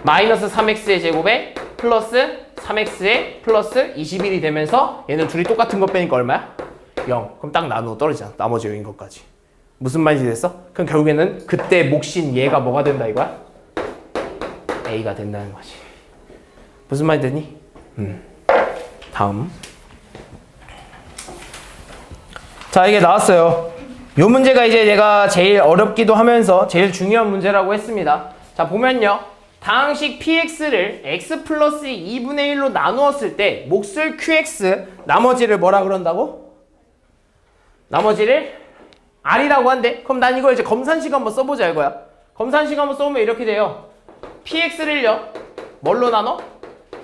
마이너스 3x의 제곱에 플러스 3x의 플러스 21이 되면서 얘는 둘이 똑같은 거 빼니까 얼마야? 0. 그럼 딱 나누어 떨어지잖아. 나머지 0인 것까지. 무슨 말인지 됐어? 그럼 결국에는 그때 몫인 얘가 뭐가 된다 이거야? a가 된다는 거지. 무슨 말이 되니? 다음. 자, 이게 나왔어요. 이 문제가 이제 내가 제일 어렵기도 하면서 제일 중요한 문제라고 했습니다. 자, 보면요. 다항식 px를 x 플러스 2분의 1로 나누었을 때 몫을 qx, 나머지를 뭐라 그런다고? 나머지를 r이라고 한대. 그럼 난 이걸 이제 검산식 한번 써보자 이거야. 검산식 한번 써보면 이렇게 돼요. px를요. 뭘로 나눠?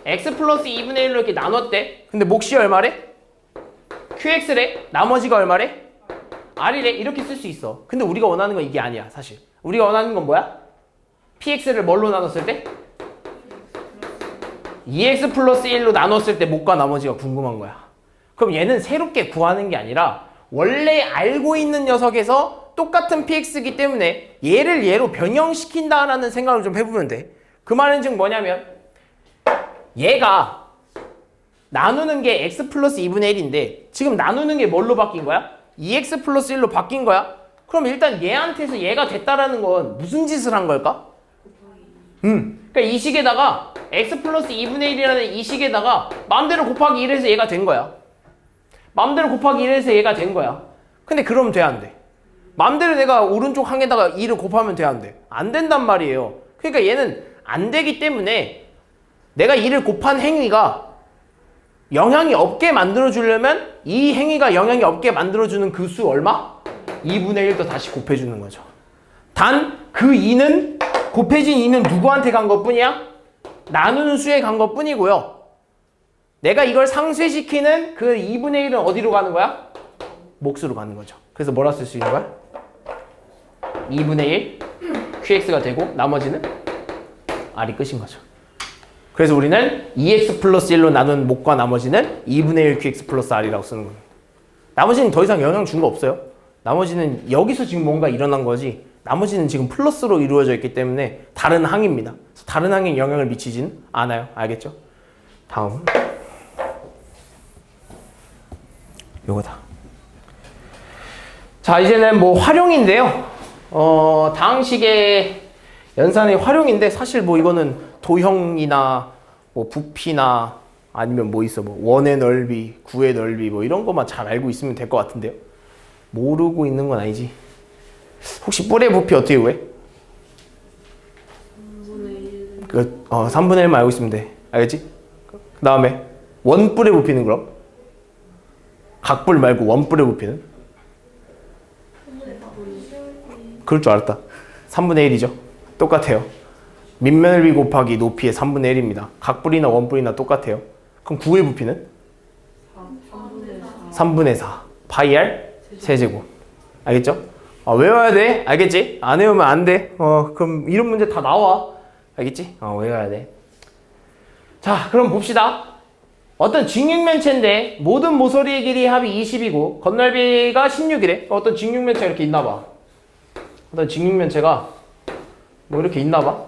x 플러스 2분의 1로 이렇게 나눴대. 근데 몫이 얼마래? qx래. 나머지가 얼마래? r이래. 이렇게 쓸 수 있어. 근데 우리가 원하는 건 이게 아니야 사실. 우리가 원하는 건 뭐야? px를 뭘로 나눴을 때? 2x 플러스 1로 나눴을 때 몫과 나머지가 궁금한 거야. 그럼 얘는 새롭게 구하는 게 아니라 원래 알고 있는 녀석에서 똑같은 px이기 때문에 얘를 얘로 변형시킨다라는 생각을 좀 해보면 돼. 그 말은 즉 뭐냐면 얘가 나누는 게 x 플러스 2분의 1인데 지금 나누는 게 뭘로 바뀐 거야? 2x 플러스 1로 바뀐 거야? 그럼 일단 얘한테서 얘가 됐다라는 건 무슨 짓을 한 걸까? 그러니까 이 식에다가 x 플러스 2분의 1이라는 이 식에다가 마음대로 곱하기 1해서 얘가 된 거야. 마음대로 곱하기 1해서 얘가 된 거야. 근데 그러면 돼, 안 돼? 마음대로 내가 오른쪽 항에다가 2를 곱하면 돼, 안 돼? 안 된단 말이에요. 그러니까 얘는 안 되기 때문에 내가 2를 곱한 행위가 영향이 없게 만들어주려면 이 행위가 영향이 없게 만들어주는 그 수 얼마? 2분의 1도 다시 곱해주는 거죠. 단 그 2는 곱해진 2는 누구한테 간 것뿐이야? 나누는 수에 간 것뿐이고요. 내가 이걸 상쇄시키는 그 2분의 1은 어디로 가는 거야? 몫으로 가는 거죠. 그래서 뭐라 쓸 수 있는 거야? 2분의 1 qx가 되고 나머지는 r이 끝인 거죠. 그래서 우리는 2x 플러스 1로 나눈 몫과 나머지는 2분의 1 qx 플러스 r이라고 쓰는 겁니다. 나머지는 더 이상 영향 준 거 없어요. 나머지는 여기서 지금 뭔가 일어난 거지 나머지는 지금 플러스로 이루어져 있기 때문에 다른 항입니다. 다른 항에 영향을 미치진 않아요. 알겠죠? 다음 요거다. 자, 이제는 뭐 활용인데요. 다항식의 연산의 활용인데 사실 뭐 이거는 도형이나 뭐 부피나 아니면 뭐 있어 뭐 원의 넓이, 구의 넓이 뭐 이런 것만 잘 알고 있으면 될 것 같은데요. 모르고 있는 건 아니지. 혹시 뿔의 부피 어떻게 구해? 3분의 1만 알고 있으면 돼. 알겠지? 그 다음에 원뿔의 부피는 그럼? 각뿔 말고 원뿔의 부피는? 그럴 줄 알았다. 3분의 1이죠. 똑같아요. 밑면넓이 곱하기 높이의 3분의 1입니다. 각뿔이나 원뿔이나 똑같아요. 그럼 구의 부피는? 3분의 4. 파이 r 세제곱. 알겠죠? 외워야 돼. 알겠지? 안 외우면 안 돼. 그럼 이런 문제 다 나와. 알겠지? 외워야 돼. 자, 그럼 봅시다. 어떤 직육면체인데 모든 모서리의 길이 합이 20이고 건널비가 16이래. 어떤 직육면체가 이렇게 있나봐. 어떤 직육면체가 뭐 이렇게 있나봐.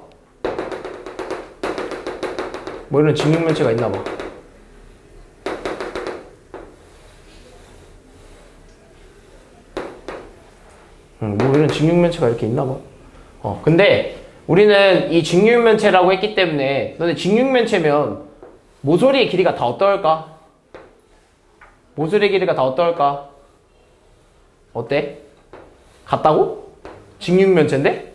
뭐 이런 직육면체가 있나봐. 뭐 이런 직육면체가 이렇게 있나봐. 근데 우리는 이 직육면체라고 했기 때문에 너네 직육면체면 모서리의 길이가 다 어떨까? 모서리의 길이가 다 어떨까? 어때? 같다고? 직육면체인데?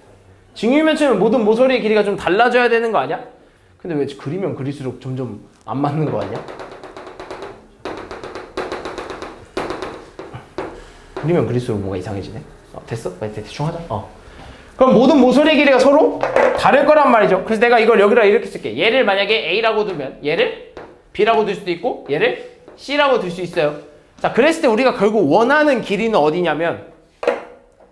직육면체면 모든 모서리의 길이가 좀 달라져야 되는 거 아니야? 근데 왜 그리면 그릴수록 점점 안 맞는 거 아니야? 그리면 그릴수록 뭐가 이상해지네? 됐어? 대충 하자. 그럼 모든 모서리의 길이가 서로 다를 거란 말이죠. 그래서 내가 이걸 여기다 이렇게 쓸게. 얘를 만약에 A라고 두면 얘를 B라고 둘 수도 있고 얘를 C라고 둘 수 있어요. 자, 그랬을 때 우리가 결국 원하는 길이는 어디냐면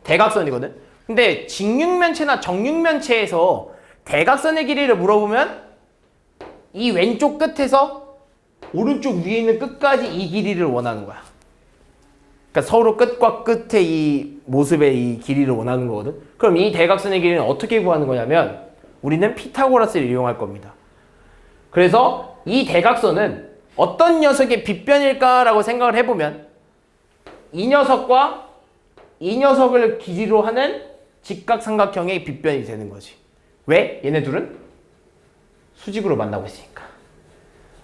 대각선이거든. 근데 직육면체나 정육면체에서 대각선의 길이를 물어보면 이 왼쪽 끝에서 오른쪽 위에 있는 끝까지 이 길이를 원하는 거야. 그러니까 서로 끝과 끝의 이 모습의 이 길이를 원하는 거거든. 그럼 이 대각선의 길이는 어떻게 구하는 거냐면 우리는 피타고라스를 이용할 겁니다. 그래서 이 대각선은 어떤 녀석의 빗변일까라고 생각을 해보면 이 녀석과 이 녀석을 길이로 하는 직각삼각형의 빗변이 되는 거지. 왜? 얘네 둘은 수직으로 만나고 있으니까.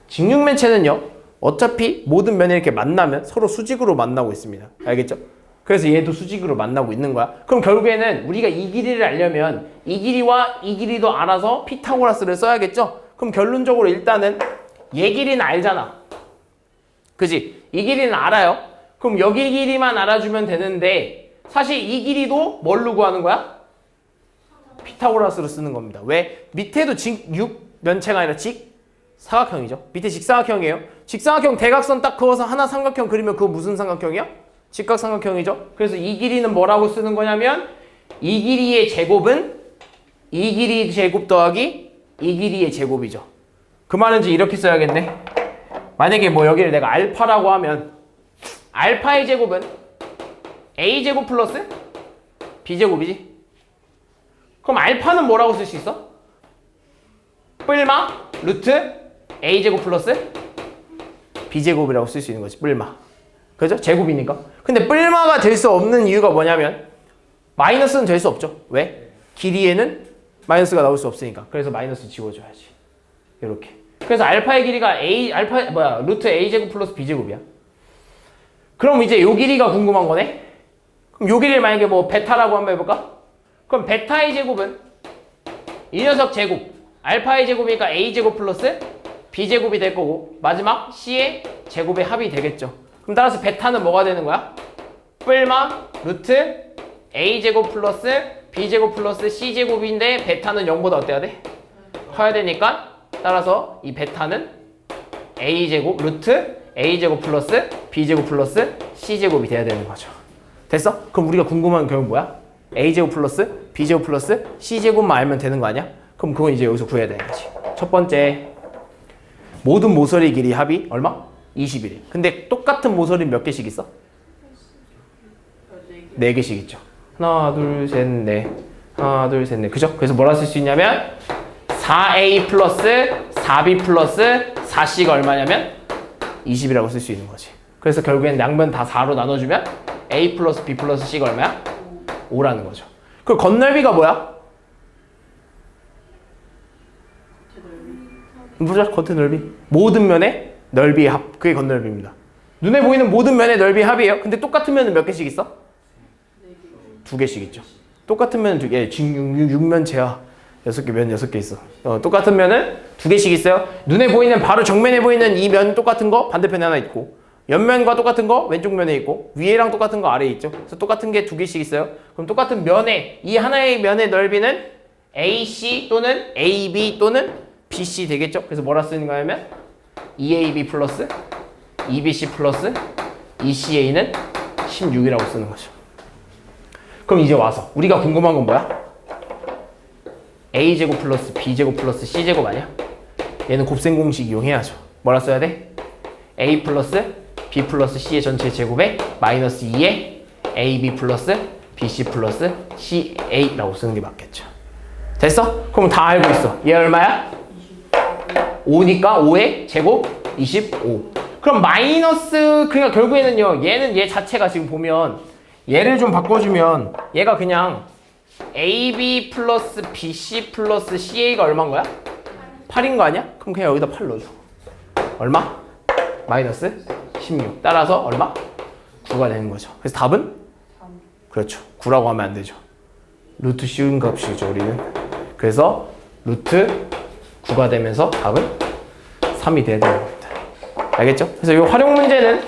직육면체는요, 어차피 모든 면이 이렇게 만나면 서로 수직으로 만나고 있습니다. 알겠죠? 그래서 얘도 수직으로 만나고 있는 거야. 그럼 결국에는 우리가 이 길이를 알려면 이 길이와 이 길이도 알아서 피타고라스를 써야겠죠? 그럼 결론적으로 일단은 얘 길이는 알잖아. 그지? 이 길이는 알아요. 그럼 여기 길이만 알아주면 되는데 사실 이 길이도 뭘로 구하는 거야? 피타고라스로 쓰는 겁니다. 왜? 밑에도 직육면체가 아니라 직사각형이죠. 밑에 직사각형이에요. 직사각형 대각선 딱 그어서 하나 삼각형 그리면 그거 무슨 삼각형이야? 직각삼각형이죠. 그래서 이 길이는 뭐라고 쓰는 거냐면 이 길이의 제곱은 이 길이 제곱 더하기 이 길이의 제곱이죠. 그 말은 이제 이렇게 써야겠네. 만약에 뭐 여기를 내가 알파라고 하면 알파의 제곱은 a제곱 플러스 b제곱이지. 그럼 알파는 뭐라고 쓸 수 있어? 뿔마 루트 a제곱 플러스 b제곱이라고 쓸 수 있는 거지. 뿔마. 그죠? 제곱이니까. 근데 뿔마가 될 수 없는 이유가 뭐냐면 마이너스는 될 수 없죠. 왜? 길이에는 마이너스가 나올 수 없으니까. 그래서 마이너스 지워줘야지. 이렇게. 그래서 알파의 길이가 루트 a제곱 플러스 b제곱이야. 그럼 이제 요 길이가 궁금한 거네. 그럼 요 길이를 만약에 뭐 베타라고 한번 해볼까? 그럼 베타의 제곱은 이 녀석 제곱 알파의 제곱이니까 a제곱 플러스 b제곱이 될 거고 마지막 c의 제곱의 합이 되겠죠. 그럼 따라서 베타는 뭐가 되는 거야? 뿔마 루트 a제곱 플러스 b제곱 플러스 c제곱인데 베타는 0보다 어때야 돼? 커야 되니까 따라서 이 베타는 a제곱 루트 a제곱 플러스 b제곱 플러스 c제곱이 돼야 되는 거죠. 됐어? 그럼 우리가 궁금한 결국 뭐야? a제곱 플러스 b제곱 플러스 c제곱만 알면 되는 거 아니야? 그럼 그건 이제 여기서 구해야 되는 거지. 첫 번째, 모든 모서리 길이 합이 얼마? 21일. 근데 똑같은 모서리 몇 개씩 있어? 4개씩 있죠. 하나, 둘, 셋, 넷. 하나, 둘, 셋, 넷. 그죠? 그래서 뭐라 쓸 수 있냐면 4a 플러스 4b 플러스 4c가 얼마냐면 20이라고 쓸 수 있는 거지. 그래서 결국엔 양변 다 4로 나눠주면 a 플러스 b 플러스 c가 얼마야? 5라는 거죠. 그 건널비가 뭐야? 보자. 겉의 넓이. 모든 면의 넓이의 합. 그게 건널비입니다. 눈에 보이는 모든 면의 넓이의 합이에요. 근데 똑같은 면은 몇 개씩 있어? 2개씩 있죠. 똑같은 면은 2개. 육면체야. 6개, 면 6개 있어. 똑같은 면은 2개씩 있어요. 눈에 보이는 바로 정면에 보이는 이 면 똑같은 거 반대편에 하나 있고 옆면과 똑같은 거 왼쪽 면에 있고 위에랑 똑같은 거 아래에 있죠. 그래서 똑같은 게 2개씩 있어요. 그럼 똑같은 면의 이 하나의 면의 넓이는 AC 또는 AB 또는 BC 되겠죠. 그래서 뭐라 쓰는 거냐면 EAB 플러스 EBC 플러스 ECA는 16이라고 쓰는 거죠. 그럼 이제 와서 우리가 궁금한 건 뭐야? a제곱 플러스 b제곱 플러스 c제곱 아니야? 얘는 곱셈 공식 이용해야죠. 뭐라 써야 돼? a 플러스 b 플러스 c의 전체 제곱에 마이너스 2에 ab 플러스 bc 플러스 ca라고 쓰는 게 맞겠죠. 됐어? 그럼 다 알고 있어. 얘 얼마야? 5니까 5의 제곱 25. 그럼 마이너스, 그러니까 결국에는요, 얘는 얘 자체가 지금 보면 얘를 좀 바꿔주면 얘가 그냥 AB 플러스 BC 플러스 CA가 얼마인 거야? 8인 거 아니야? 그럼 그냥 여기다 8 넣어줘. 얼마? 마이너스 16. 따라서 얼마? 9가 되는 거죠. 그래서 답은? 그렇죠. 9라고 하면 안 되죠. 루트 씌운 값이죠, 우리는. 그래서 루트 9가 되면서 답은 3이 돼야 되는 겁니다. 알겠죠? 그래서 이 활용 문제는